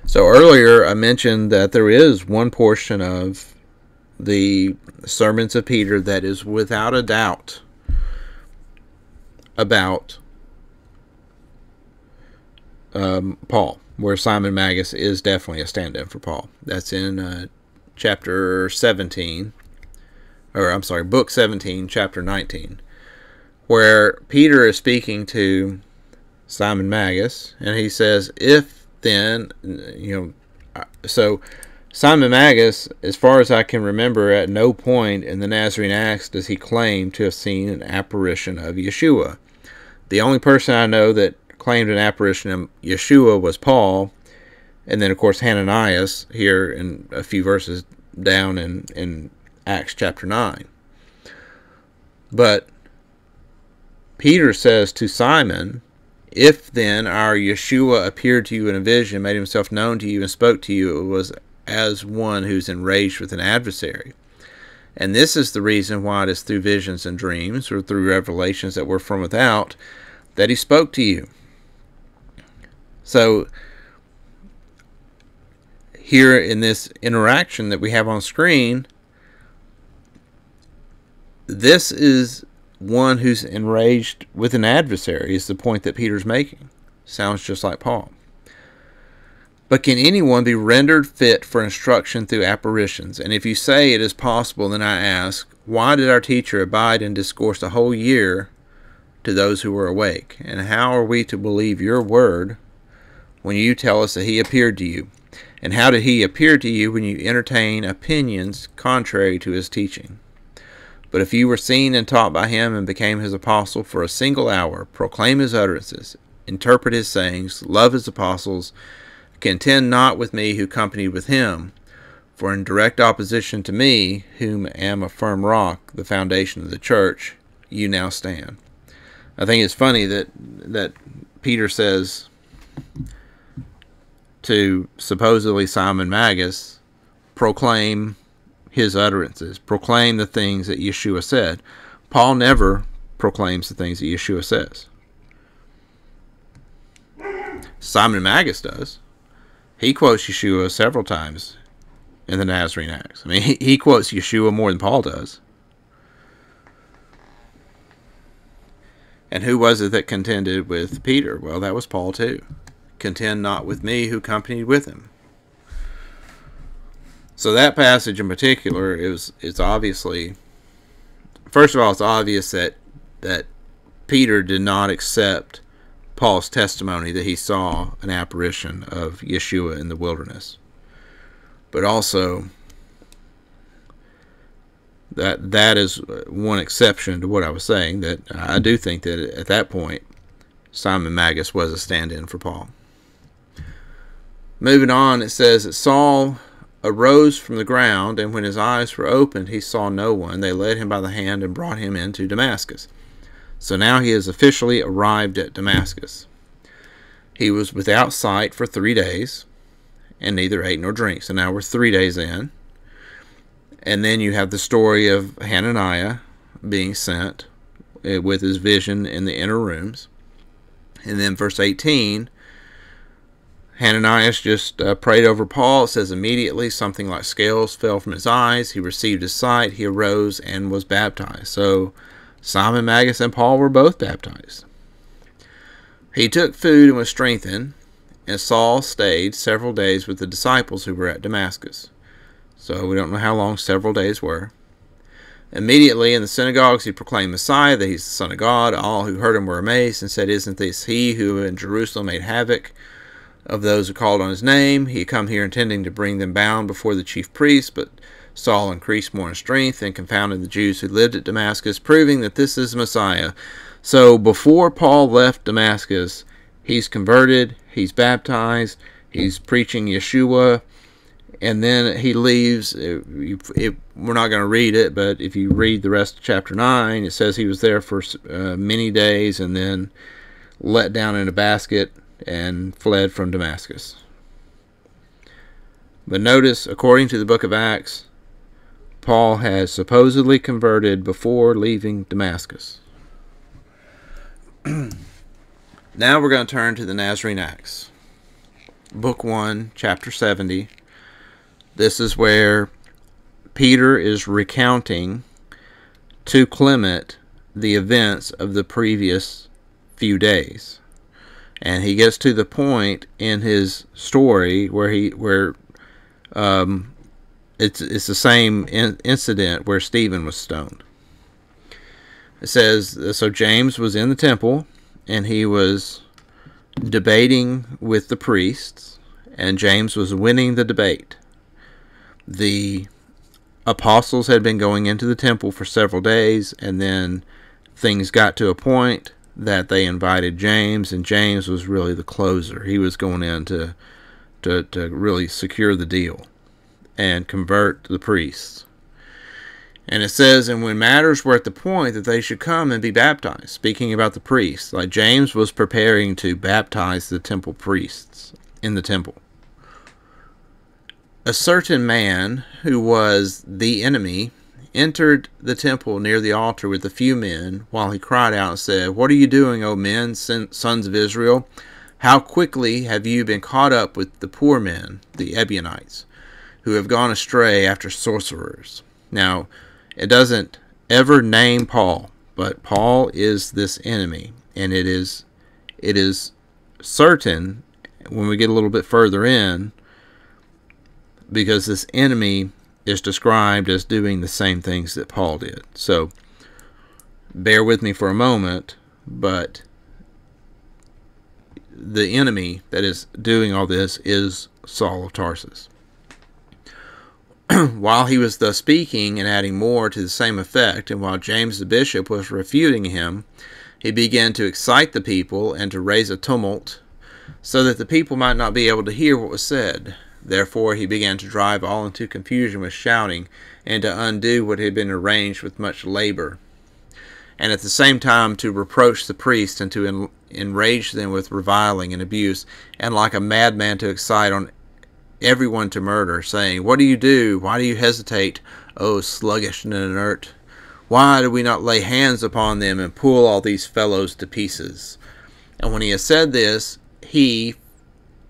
So earlier I mentioned that there is one portion of the sermons of Peter that is without a doubt about Paul, where Simon Magus is definitely a stand-in for Paul. That's in chapter 17, book 17, chapter 19, where Peter is speaking to Simon Magus, and he says, if then, so Simon Magus, as far as I can remember, at no point in the Nazarene Acts does he claim to have seen an apparition of Yeshua. The only person I know that claimed an apparition of Yeshua was Paul, and then of course Hananias here in a few verses down in Acts chapter 9. But Peter says to Simon, if then our Yeshua appeared to you in a vision, made himself known to you, and spoke to you, it was as one who's enraged with an adversary. And this is the reason why it is through visions and dreams, or through revelations that were from without, that he spoke to you. So here in this interaction that we have on screen, this is one who's enraged with an adversary, is the point that Peter's making. Sounds just like Paul. But can anyone be rendered fit for instruction through apparitions? And if you say it is possible, then I ask, why did our teacher abide and discourse a whole year to those who were awake? And how are we to believe your word when you tell us that he appeared to you? And how did he appear to you when you entertain opinions contrary to his teaching? But if you were seen and taught by him and became his apostle for a single hour, proclaim his utterances, interpret his sayings, love his apostles, contend not with me who companied with him, for in direct opposition to me, whom am a firm rock, the foundation of the church, you now stand. I think it's funny that Peter says to supposedly Simon Magus, proclaim his utterances, proclaim the things that Yeshua said. Paul never proclaims the things that Yeshua says. Simon Magus does. He quotes Yeshua several times in the Nazarene Acts. I mean, he quotes Yeshua more than Paul does. And who was it that contended with Peter? Well, that was Paul too. Contend not with me who companied with him. So that passage in particular it's obviously, first of all, it's obvious that Peter did not accept Paul's testimony that he saw an apparition of Yeshua in the wilderness. But also, that is one exception to what I was saying, that I do think that at that point, Simon Magus was a stand-in for Paul. Moving on, it says that Saul arose from the ground, and when his eyes were opened, he saw no one. They led him by the hand and brought him into Damascus. So now he has officially arrived at Damascus. He was without sight for 3 days, and neither ate nor drank. So now we're 3 days in. And then you have the story of Hananiah being sent with his vision in the inner rooms. And then verse 18, Hananiah just prayed over Paul. It says immediately something like scales fell from his eyes. He received his sight. He arose and was baptized. So Simon Magus and Paul were both baptized. He took food and was strengthened, and Saul stayed several days with the disciples who were at Damascus. So we don't know how long several days were. Immediately in the synagogues he proclaimed Messiah, that he's the Son of God. All who heard him were amazed and said, "Isn't this he who in Jerusalem made havoc of those who called on his name? He had come here intending to bring them bound before the chief priests, but Saul increased more in strength and confounded the Jews who lived at Damascus, proving that this is Messiah." So before Paul left Damascus, he's converted, he's baptized, he's preaching Yeshua, and then he leaves. We're not going to read it, but if you read the rest of chapter 9, it says he was there for many days and then let down in a basket and fled from Damascus. But notice, according to the book of Acts, Paul has supposedly converted before leaving Damascus. Now we're going to turn to the Nazarene Acts. Book 1, chapter 70. This is where Peter is recounting to Clement the events of the previous few days. And he gets to the point in his story where it's the same incident where Stephen was stoned. It says, so James was in the temple, and he was debating with the priests, and James was winning the debate. The apostles had been going into the temple for several days, and then things got to a point that they invited James, and James was really the closer. He was going in to really secure the deal and convert the priests. And it says, and when matters were at the point that they should come and be baptized, speaking about the priests, like James was preparing to baptize the temple priests in the temple, a certain man who was the enemy entered the temple near the altar with a few men, while he cried out and said, "What are you doing, O men, sons of Israel? How quickly have you been caught up with the poor men, the Ebionites, who have gone astray after sorcerers?" Now, it doesn't ever name Paul, but Paul is this enemy, and it is certain when we get a little bit further in, because this enemy is described as doing the same things that Paul did. So bear with me for a moment, but the enemy that is doing all this is Saul of Tarsus. While he was thus speaking and adding more to the same effect, and while James the bishop was refuting him, he began to excite the people and to raise a tumult, so that the people might not be able to hear what was said. Therefore he began to drive all into confusion with shouting, and to undo what had been arranged with much labor, and at the same time to reproach the priests, and to enrage them with reviling and abuse, and like a madman to excite on everyone to murder, saying, "What do you do? Why do you hesitate, O sluggish and inert? Why do we not lay hands upon them and pull all these fellows to pieces?" And when he had said this, he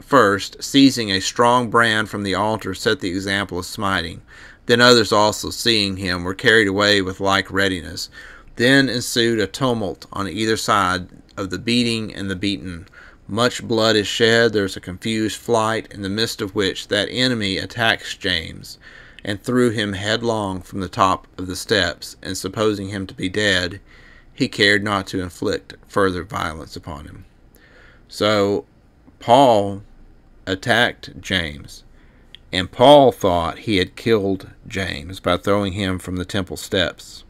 first, seizing a strong brand from the altar, set the example of smiting. Then others also, seeing him, were carried away with like readiness. Then ensued a tumult on either side of the beating and the beaten. Much blood is shed. There is a confused flight, in the midst of which that enemy attacks James, and threw him headlong from the top of the steps, and supposing him to be dead, he cared not to inflict further violence upon him. So Paul attacked James, and Paul thought he had killed James by throwing him from the temple steps.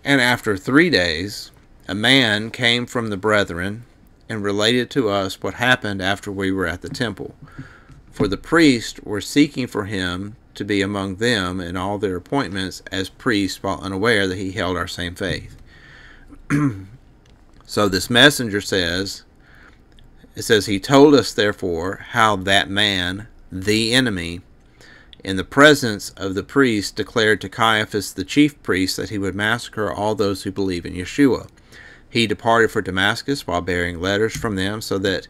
And after 3 days, a man came from the brethren and related to us what happened after we were at the temple. For the priests were seeking for him to be among them in all their appointments as priests, while unaware that he held our same faith. So this messenger says, he told us therefore how that man, the enemy, in the presence of the priests declared to Caiaphas the chief priest that he would massacre all those who believe in Yeshua. He departed for Damascus while bearing letters from them, so that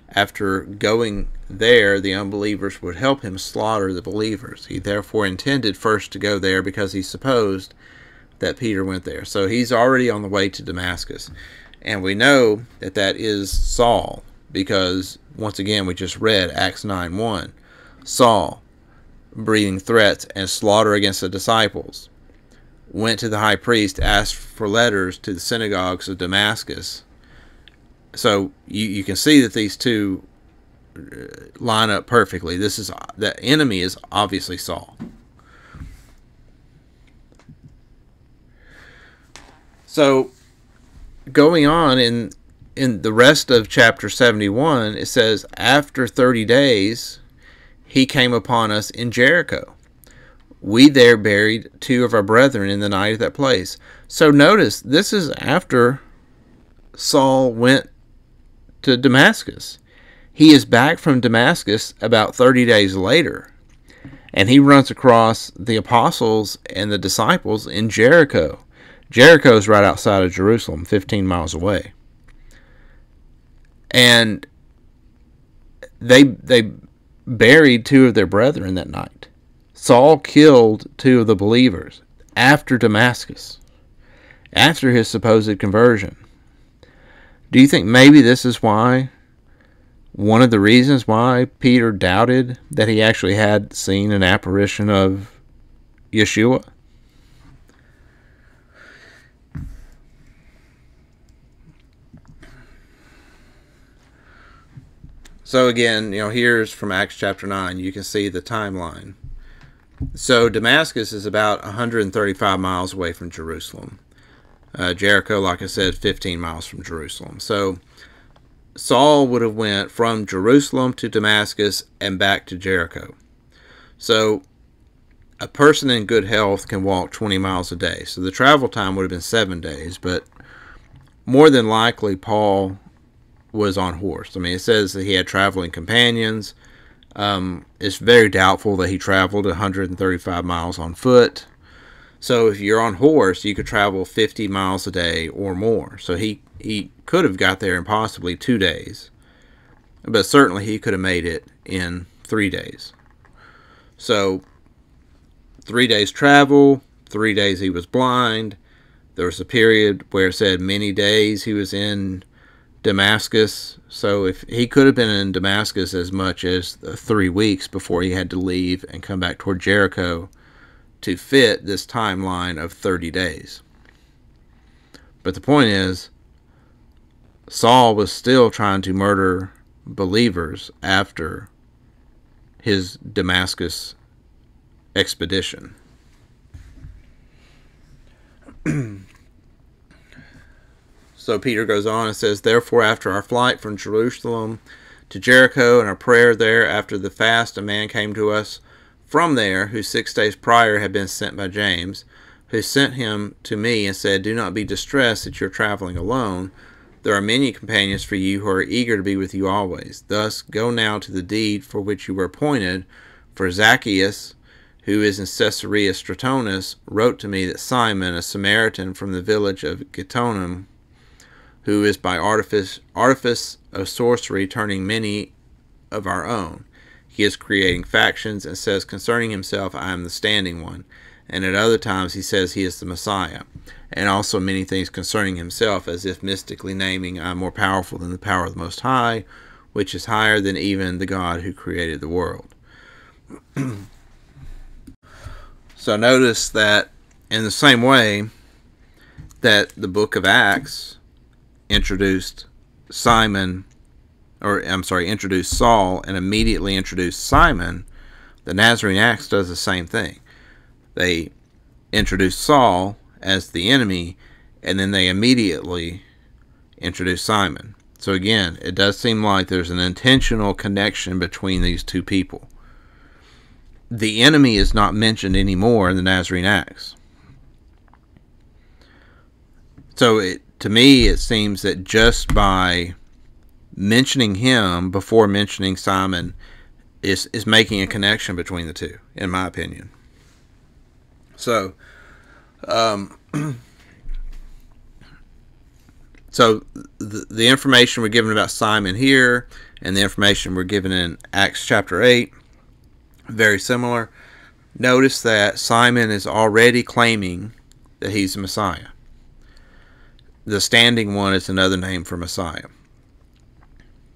after going there the unbelievers would help him slaughter the believers. He therefore intended first to go there because he supposed that Peter went there. So he's already on the way to Damascus. And we know that that is Saul, because once again we just read Acts 9:1. Saul, breathing threats and slaughter against the disciples, went to the high priest, asked for letters to the synagogues of Damascus. So you can see that these two line up perfectly. The enemy is obviously Saul. So going on in the rest of chapter 71, it says, after 30 days he came upon us in Jericho. We there buried 2 of our brethren in the night at that place. So notice, this is after Saul went to Damascus. He is back from Damascus about 30 days later, and he runs across the apostles and the disciples in Jericho. Jericho is right outside of Jerusalem, 15 miles away. And they buried 2 of their brethren that night. Saul killed 2 of the believers after Damascus, after his supposed conversion. Do you think maybe this is why, one of the reasons why Peter doubted that he actually had seen an apparition of Yeshua? So again, here's from Acts chapter 9. You can see the timeline. So Damascus is about 135 miles away from Jerusalem. Jericho, like I said, 15 miles from Jerusalem. So Saul would have went from Jerusalem to Damascus and back to Jericho. So a person in good health can walk 20 miles a day. So the travel time would have been 7 days, but more than likely Paul was on horse. I mean, it says that he had traveling companions. It's very doubtful that he traveled 135 miles on foot. So if you're on horse, you could travel 50 miles a day or more. So he could have got there in possibly 2 days. But certainly he could have made it in 3 days. So 3 days travel, 3 days he was blind. There was a period where it said many days he was in Damascus. So if he could have been in Damascus as much as 3 weeks before he had to leave and come back toward Jericho to fit this timeline of 30 days. But the point is, Saul was still trying to murder believers after his Damascus expedition. So Peter goes on and says, therefore after our flight from Jerusalem to Jericho and our prayer there after the fast, a man came to us from there, who 6 days prior had been sent by James, who sent him to me and said, do not be distressed that you're traveling alone. There are many companions for you who are eager to be with you always. Thus go now to the deed for which you were appointed. For Zacchaeus, who is in Caesarea Stratonus, wrote to me that Simon, a Samaritan from the village of Gitonim, who is by artifice of sorcery turning many of our own. He is creating factions and says concerning himself, I am the standing one. And at other times he says he is the Messiah. And also many things concerning himself, as if mystically naming, I am more powerful than the power of the Most High, which is higher than even the God who created the world. So notice that In the same way that the book of Acts introduced introduced Saul and immediately introduced Simon, the Nazarene Acts does the same thing. They introduce Saul as the enemy, and then they immediately introduce Simon. So again, it does seem like there's an intentional connection between these two people. The enemy is not mentioned anymore in the Nazarene Acts. So to me, it seems that just by mentioning him before mentioning Simon is making a connection between the two, in my opinion. So, so the information we're given about Simon here and the information we're given in Acts chapter 8, very similar. Notice that Simon is already claiming that he's the Messiah. The standing one is another name for Messiah.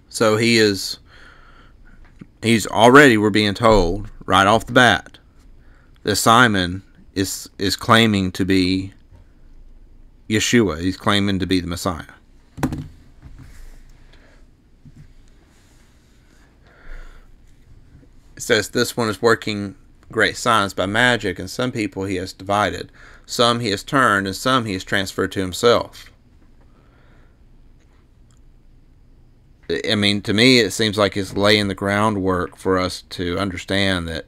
So he's already, we're being told right off the bat, that Simon is claiming to be Yeshua. He's claiming to be the Messiah. It says this one is working great signs by magic, and some people he has divided. Some he has turned, and some he has transferred to himself. I mean, to me, it seems like it's laying the groundwork for us to understand that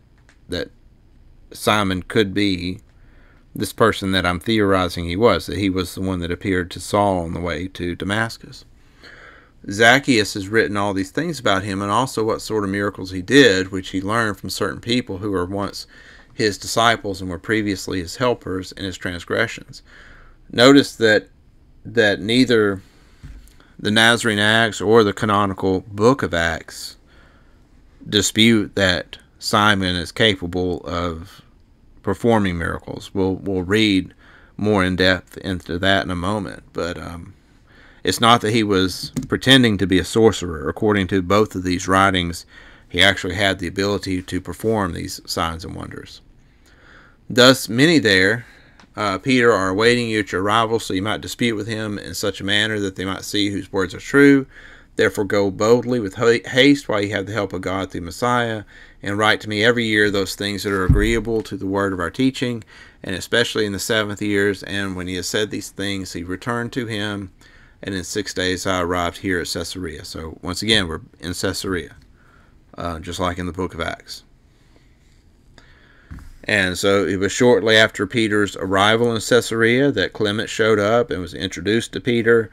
Simon could be this person that I'm theorizing he was, that he was the one that appeared to Saul on the way to Damascus. Zacchaeus has written all these things about him, and also what sort of miracles he did, which he learned from certain people who were once his disciples and were previously his helpers in his transgressions. Notice that neither the Nazarene Acts or the canonical book of Acts dispute that Simon is capable of performing miracles. We'll read more in depth into that in a moment, but it's not that he was pretending to be a sorcerer. According to both of these writings, he actually had the ability to perform these signs and wonders. Thus, many there, Peter, are awaiting you at your arrival, so you might dispute with him in such a manner that they might see whose words are true. Therefore go boldly with haste while you have the help of God through Messiah, and write to me every year those things that are agreeable to the word of our teaching, and especially in the 7th years. And when he has said these things, he returned to him, and in 6 days I arrived here at Caesarea. So once again, we're in Caesarea, just like in the book of Acts. And so it was shortly after Peter's arrival in Caesarea that Clement showed up and was introduced to Peter,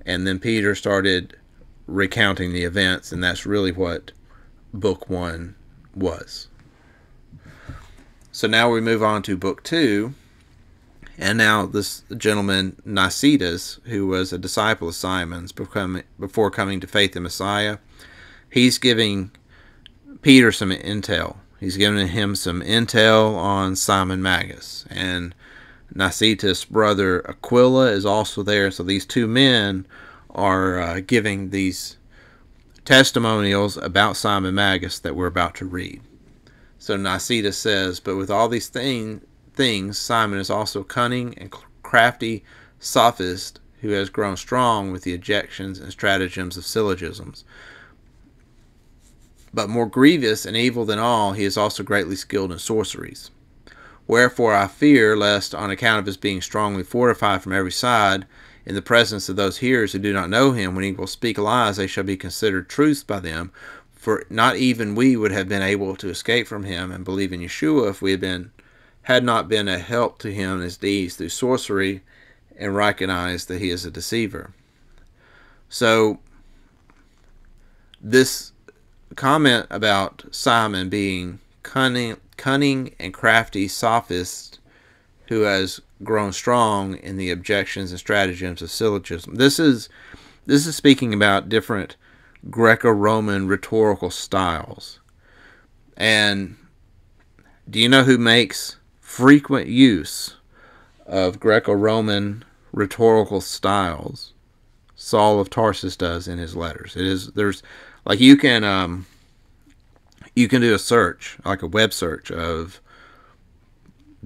and then Peter started recounting the events, and that's really what book 1 was. So now we move on to book 2, and now this gentleman Nicetas, who was a disciple of Simon's before coming to faith in Messiah, he's giving Peter some intel. He's giving him some intel on Simon Magus. And Nicetas' brother Aquila is also there. So these two men are giving these testimonials about Simon Magus that we're about to read. So Nicetas says, but with all these things, Simon is also cunning and crafty sophist who has grown strong with the objections and stratagems of syllogisms. But more grievous and evil than all, he is also greatly skilled in sorceries. Wherefore I fear, lest on account of his being strongly fortified from every side, in the presence of those hearers who do not know him, when he will speak lies, they shall be considered truths by them. For not even we would have been able to escape from him and believe in Yeshua if we had not been a help to him in his deeds through sorcery, and recognized that he is a deceiver. So this comment about Simon being cunning and crafty sophist who has grown strong in the objections and stratagems of syllogism. This is speaking about different Greco-Roman rhetorical styles. And do you know who makes frequent use of Greco-Roman rhetorical styles? Saul of Tarsus does in his letters. There's like you can do a search, like a web search of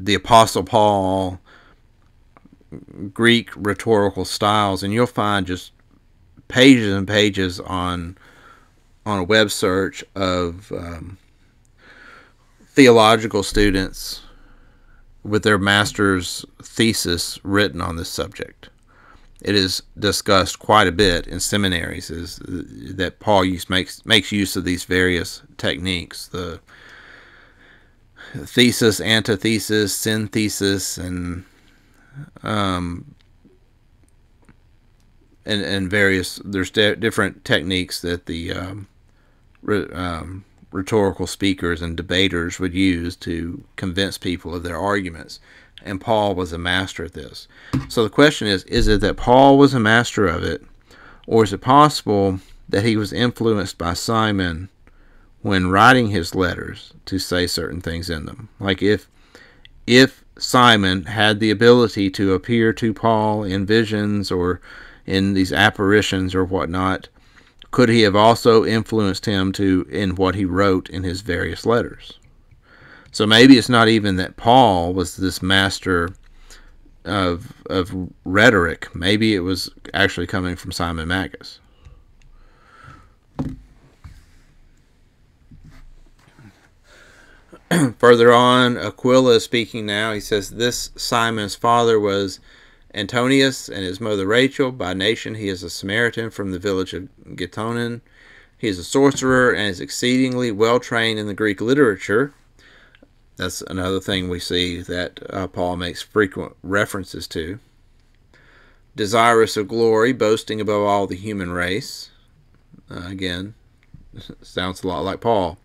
the Apostle Paul, Greek rhetorical styles, and you'll find just pages and pages on a web search of theological students with their master's thesis written on this subject. It is discussed quite a bit in seminaries, is that Paul makes use of these various techniques, the thesis, antithesis, synthesis, and various. There's different techniques that the rhetorical speakers and debaters would use to convince people of their arguments. And Paul was a master at this. So the question is it that Paul was a master of it, or is it possible that he was influenced by Simon when writing his letters to say certain things in them? Like if Simon had the ability to appear to Paul in visions or in these apparitions or whatnot, could he have also influenced him in what he wrote in his various letters? So maybe it's not even that Paul was this master of rhetoric. Maybe it was actually coming from Simon Magus. Further on, Aquila is speaking now. He says, this Simon's father was Antonius, and his mother Rachel. By nation he is a Samaritan from the village of Gitonin. He is a sorcerer and is exceedingly well trained in the Greek literature. That's another thing we see that Paul makes frequent references to. Desirous of glory, boasting above all the human race. Again, sounds a lot like Paul.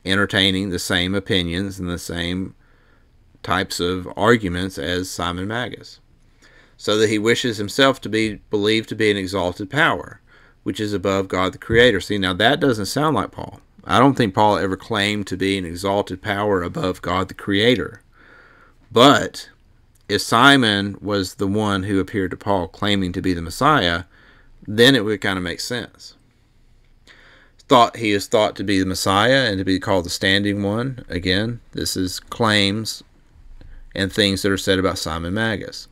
Entertaining the same opinions and the same types of arguments as Simon Magus. So that he wishes himself to be believed to be an exalted power, which is above God the Creator. See, now that doesn't sound like Paul. I don't think Paul ever claimed to be an exalted power above God the Creator. But if Simon was the one who appeared to Paul claiming to be the Messiah, then it would kind of make sense. He is thought to be the Messiah and to be called the Standing One. Again, this is claims and things that are said about Simon Magus.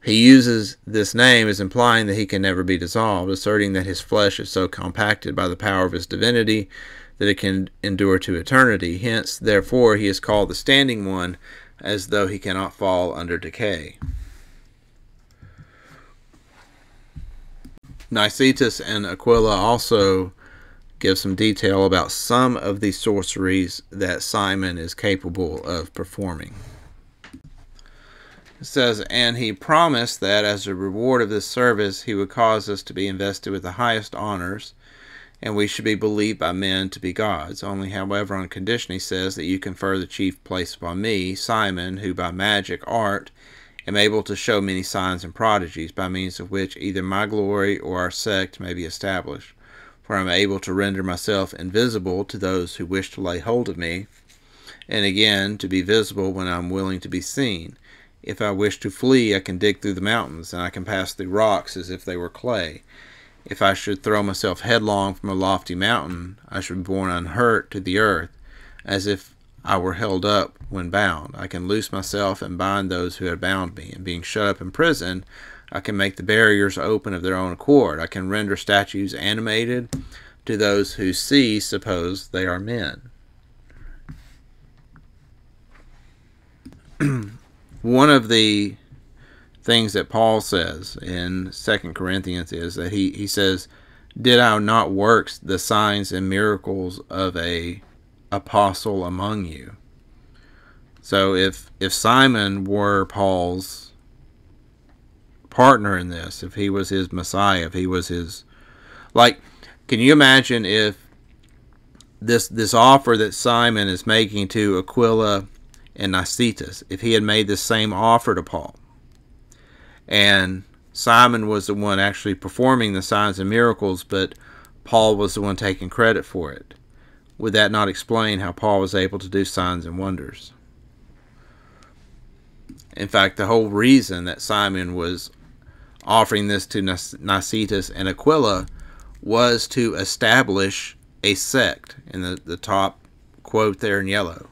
He uses this name as implying that he can never be dissolved, asserting that his flesh is so compacted by the power of his divinity that it can endure to eternity. Hence, therefore, he is called the Standing One, as though he cannot fall under decay. Nicetas and Aquila also give some detail about some of the sorceries that Simon is capable of performing. It says, and he promised that as a reward of this service he would cause us to be invested with the highest honors, and we should be believed by men to be gods. Only, however, on condition, he says, that you confer the chief place upon me, Simon, who by magic art am able to show many signs and prodigies, by means of which either my glory or our sect may be established. For I am able to render myself invisible to those who wish to lay hold of me, and again to be visible when I am willing to be seen. If I wish to flee, I can dig through the mountains, and I can pass through rocks as if they were clay. If I should throw myself headlong from a lofty mountain, I should be borne unhurt to the earth, as if I were held up when bound. I can loose myself and bind those who had bound me, and being shut up in prison, I can make the barriers open of their own accord. I can render statues animated to those who see, suppose they are men. One of the things that Paul says in 2 Corinthians is that he says, did I not work the signs and miracles of a apostle among you? So if Simon were Paul's partner in this, if he was his Messiah, if he was his, like, can you imagine if this offer that Simon is making to Aquila and Nicetas, if he had made the same offer to Paul, and Simon was the one actually performing the signs and miracles, but Paul was the one taking credit for it, would that not explain how Paul was able to do signs and wonders? In fact, the whole reason that Simon was offering this to Nicetas and Aquila was to establish a sect, in the top quote there in yellow.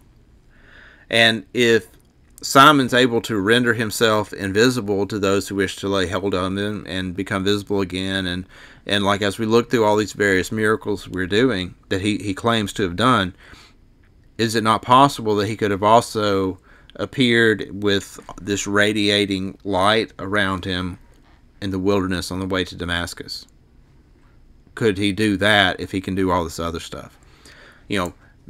And if Simon's able to render himself invisible to those who wish to lay hold on him and become visible again. And like as we look through all these various miracles we're doing that he claims to have done, is it not possible that he could have also appeared with this radiating light around him in the wilderness on the way to Damascus? Could he do that if he can do all this other stuff?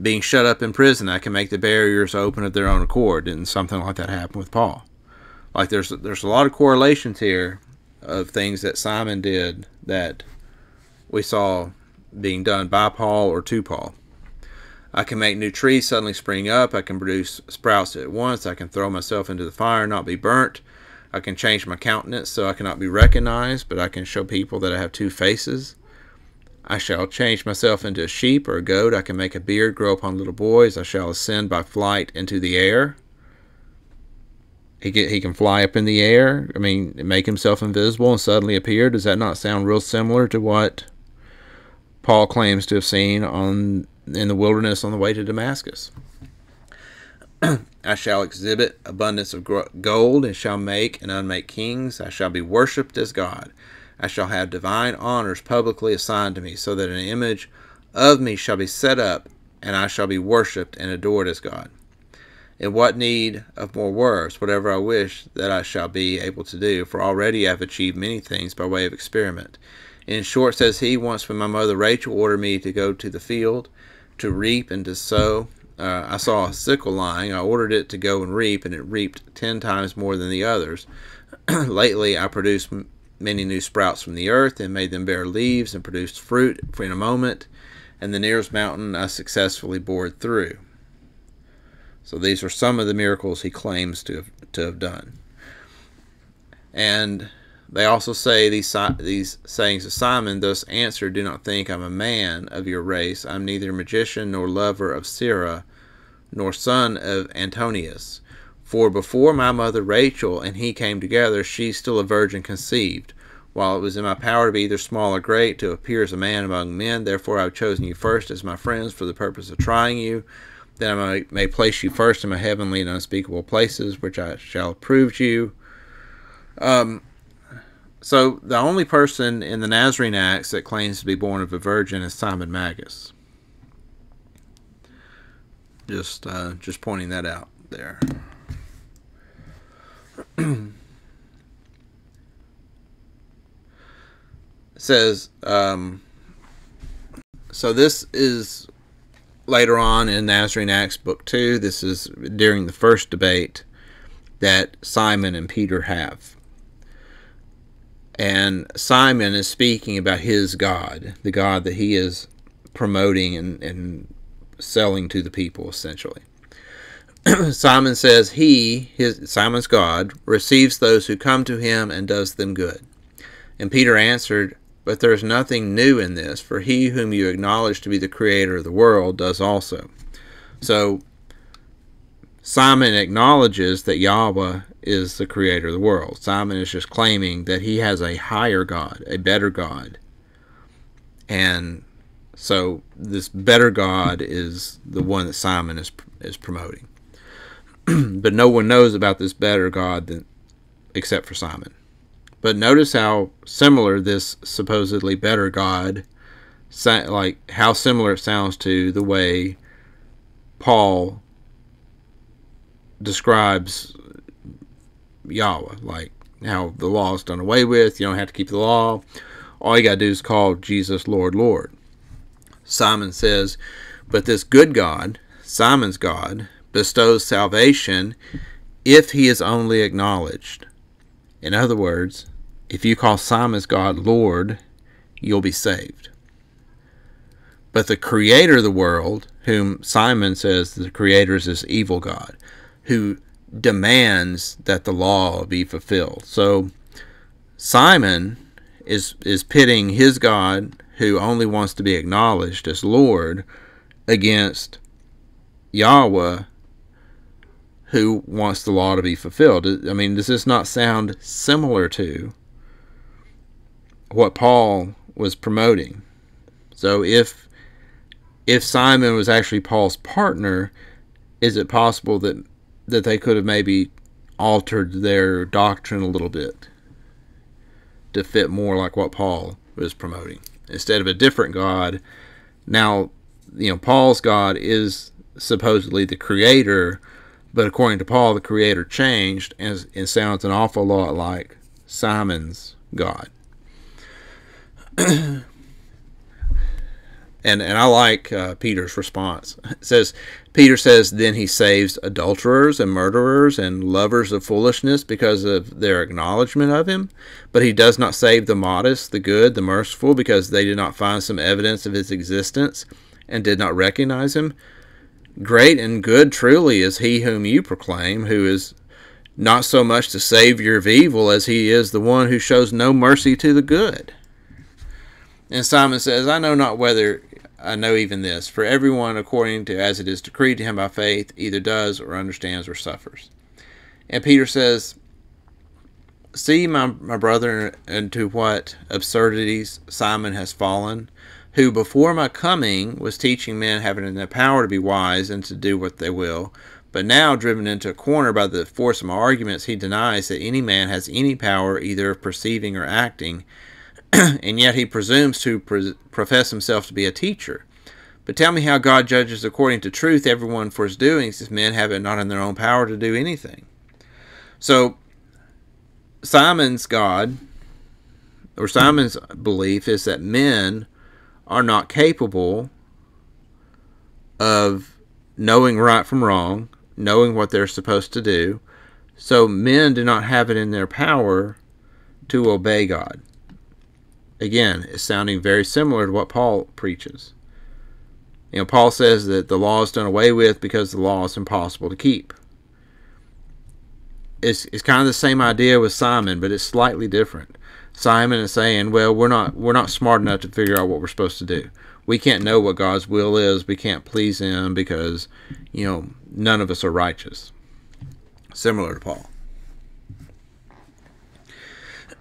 Being shut up in prison, I can make the barriers open of their own accord. Didn't something like that happen with Paul? Like there's a lot of correlations here of things that Simon did that we saw being done by Paul or to Paul. I can make new trees suddenly spring up. I can produce sprouts at once. I can throw myself into the fire and not be burnt. I can change my countenance so I cannot be recognized, but I can show people that I have two faces. I shall change myself into a sheep or a goat. I can make a beard grow upon little boys. I shall ascend by flight into the air. He can fly up in the air. I mean, make himself invisible and suddenly appear. Does that not sound real similar to what Paul claims to have seen in the wilderness on the way to Damascus? I shall exhibit abundance of gold and shall make and unmake kings. I shall be worshipped as God. I shall have divine honors publicly assigned to me, so that an image of me shall be set up, and I shall be worshipped and adored as God. And what need of more words? Whatever I wish that I shall be able to do, for already I have achieved many things by way of experiment. In short, says he, once when my mother Rachel ordered me to go to the field, to reap and to sow, I saw a sickle lying. I ordered it to go and reap, and it reaped 10 times more than the others. Lately I produced many new sprouts from the earth, and made them bear leaves, and produced fruit for in a moment, and the nearest mountain I successfully bored through. So these are some of the miracles he claims to have done. And they also say these sayings of Simon, thus answered, do not think I'm a man of your race. I'm neither magician nor lover of Sarah, nor son of Antonius. For before my mother Rachel and he came together, she still a virgin conceived. While it was in my power to be either small or great, to appear as a man among men, therefore I have chosen you first as my friends for the purpose of trying you, that I may place you first in my heavenly and unspeakable places, which I shall prove to you. So the only person in the Nazarene Acts that claims to be born of a virgin is Simon Magus. Just pointing that out there. It says, so this is later on in Nazarene Acts book 2. This is during the first debate that Simon and Peter have. And Simon is speaking about his God, the God that he is promoting and selling to the people, essentially. Simon says Simon's God, receives those who come to him and does them good. And Peter answered, but there is nothing new in this, for he whom you acknowledge to be the creator of the world does also. So Simon acknowledges that Yahweh is the creator of the world. Simon is just claiming that he has a higher God, a better God. And so this better God is the one that Simon is promoting. But no one knows about this better God except for Simon. But notice how similar this supposedly better God, like how similar it sounds to the way Paul describes Yahweh, like how the law is done away with, you don't have to keep the law, all you got to do is call Jesus Lord, Lord. Simon says, but this good God, Simon's God, bestows salvation if he is only acknowledged. In other words, if you call Simon's God Lord, you'll be saved. But the creator of the world, whom Simon says the creator is this evil God, who demands that the law be fulfilled. So Simon is pitting his God, who only wants to be acknowledged as Lord, against Yahweh, who wants the law to be fulfilled. I mean, does this not sound similar to what Paul was promoting? So if Simon was actually Paul's partner, is it possible that that they could have maybe altered their doctrine a little bit to fit more like what Paul was promoting. Instead of a different God, now, Paul's God is supposedly the creator, but according to Paul, the creator changed, and it sounds an awful lot like Simon's God. And I like Peter's response. It says, Peter says, then he saves adulterers and murderers and lovers of foolishness because of their acknowledgement of him. But he does not save the modest, the good, the merciful, because they did not find some evidence of his existence and did not recognize him. Great and good truly is he whom you proclaim, who is not so much the Savior of evil as he is the one who shows no mercy to the good. And Simon says, I know not whether I know even this, for everyone according to as it is decreed to him by faith either does or understands or suffers. And Peter says, see, my brother, into what absurdities Simon has fallen, who before my coming was teaching men having the power to be wise and to do what they will, but now driven into a corner by the force of my arguments, he denies that any man has any power either of perceiving or acting, and yet he presumes to profess himself to be a teacher. But tell me how God judges according to truth everyone for his doings, if men have it not in their own power to do anything. So Simon's God, or Simon's belief, is that men are not capable of knowing right from wrong, knowing what they're supposed to do. So men do not have it in their power to obey God. Again, it's sounding very similar to what Paul preaches. Paul says that the law is done away with because the law is impossible to keep. It's kind of the same idea with Simon, but it's slightly different. Simon is saying, well, we're not smart enough to figure out what we're supposed to do. We can't know what God's will is. We can't please him because, none of us are righteous. Similar to Paul.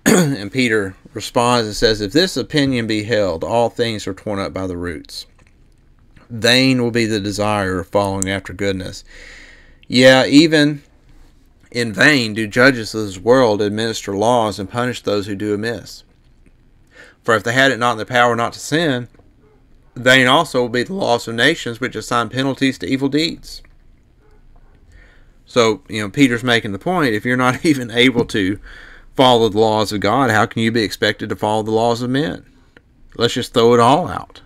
And Peter responds and says, if this opinion be held, all things are torn up by the roots. Vain will be the desire of following after goodness. Yeah, even in vain do judges of this world administer laws and punish those who do amiss. For if they had it not in their power not to sin, vain also will be the laws of nations which assign penalties to evil deeds. So, Peter's making the point, if you're not even able to follow the laws of God, how can you be expected to follow the laws of men? Let's just throw it all out.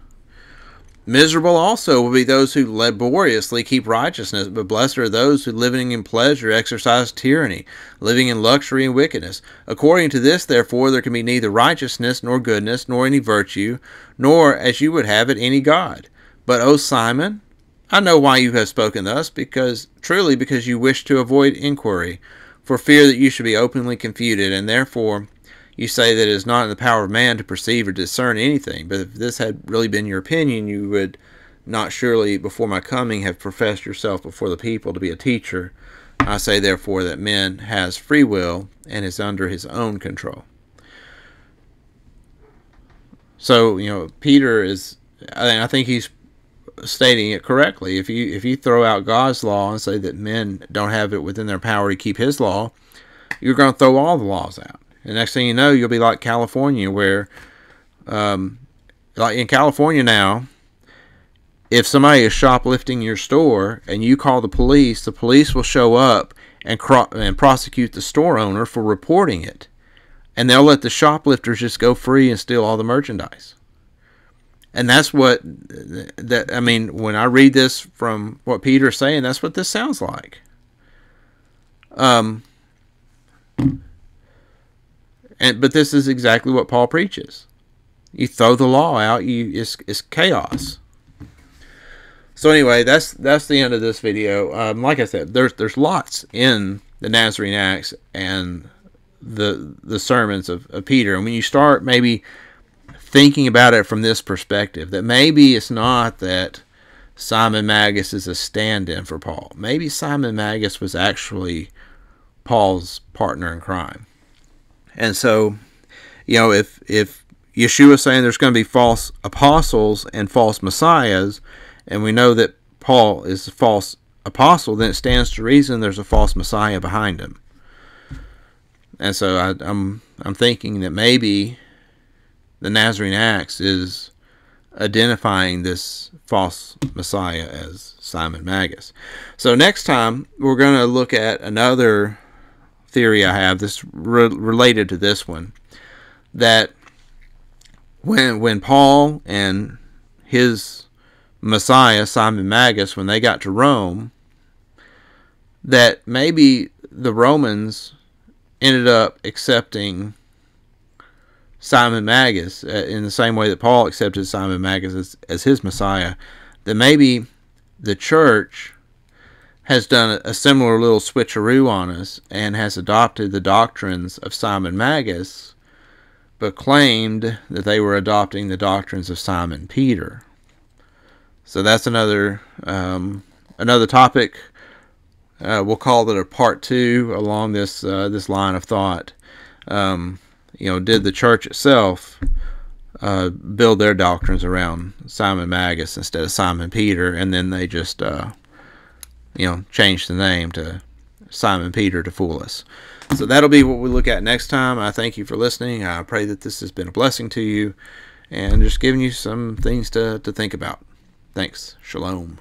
Miserable also will be those who laboriously keep righteousness, but blessed are those who, living in pleasure, exercise tyranny, living in luxury and wickedness. According to this, therefore, there can be neither righteousness, nor goodness, nor any virtue, nor, as you would have it, any God. But, O Simon, I know why you have spoken thus, because you wish to avoid inquiry, for fear that you should be openly confuted, and therefore you say that it is not in the power of man to perceive or discern anything. But if this had really been your opinion, you would not surely before my coming have professed yourself before the people to be a teacher. I say therefore that man has free will and is under his own control. So, Peter is, I think he's stating it correctly. If you throw out God's law and say that men don't have it within their power to keep his law, you're going to throw all the laws out. And next thing you know, you'll be like California, where, like in California now, if somebody is shoplifting your store and you call the police will show up and prosecute the store owner for reporting it. And they'll let the shoplifters just go free and steal all the merchandise. And that's when I read this from what Peter's saying, that's what this sounds like. But this is exactly what Paul preaches. You throw the law out, it's chaos. So anyway, that's the end of this video. Like I said, there's lots in the Nazarene Acts and the sermons of Peter. And when you start maybe thinking about it from this perspective, that maybe it's not that Simon Magus is a stand-in for Paul. Maybe Simon Magus was actually Paul's partner in crime. And so, if Yeshua is saying there's going to be false apostles and false messiahs, and we know that Paul is a false apostle, then it stands to reason there's a false Messiah behind him. And so I'm thinking that maybe the Nazarene Acts is identifying this false Messiah as Simon Magus. So next time we're going to look at another theory I have, this related to this one, that when Paul and his Messiah, Simon Magus, when they got to Rome, that maybe the Romans ended up accepting Simon Magus in the same way that Paul accepted Simon Magus as his Messiah, that maybe the church has done a similar little switcheroo on us and has adopted the doctrines of Simon Magus, but claimed that they were adopting the doctrines of Simon Peter. So that's another topic. We'll call it a part 2 along this line of thought. Did the church itself build their doctrines around Simon Magus instead of Simon Peter, and then they just changed the name to Simon Peter to fool us? So that'll be what we look at next time. I thank you for listening. I pray that this has been a blessing to you and just giving you some things to think about. Thanks. Shalom.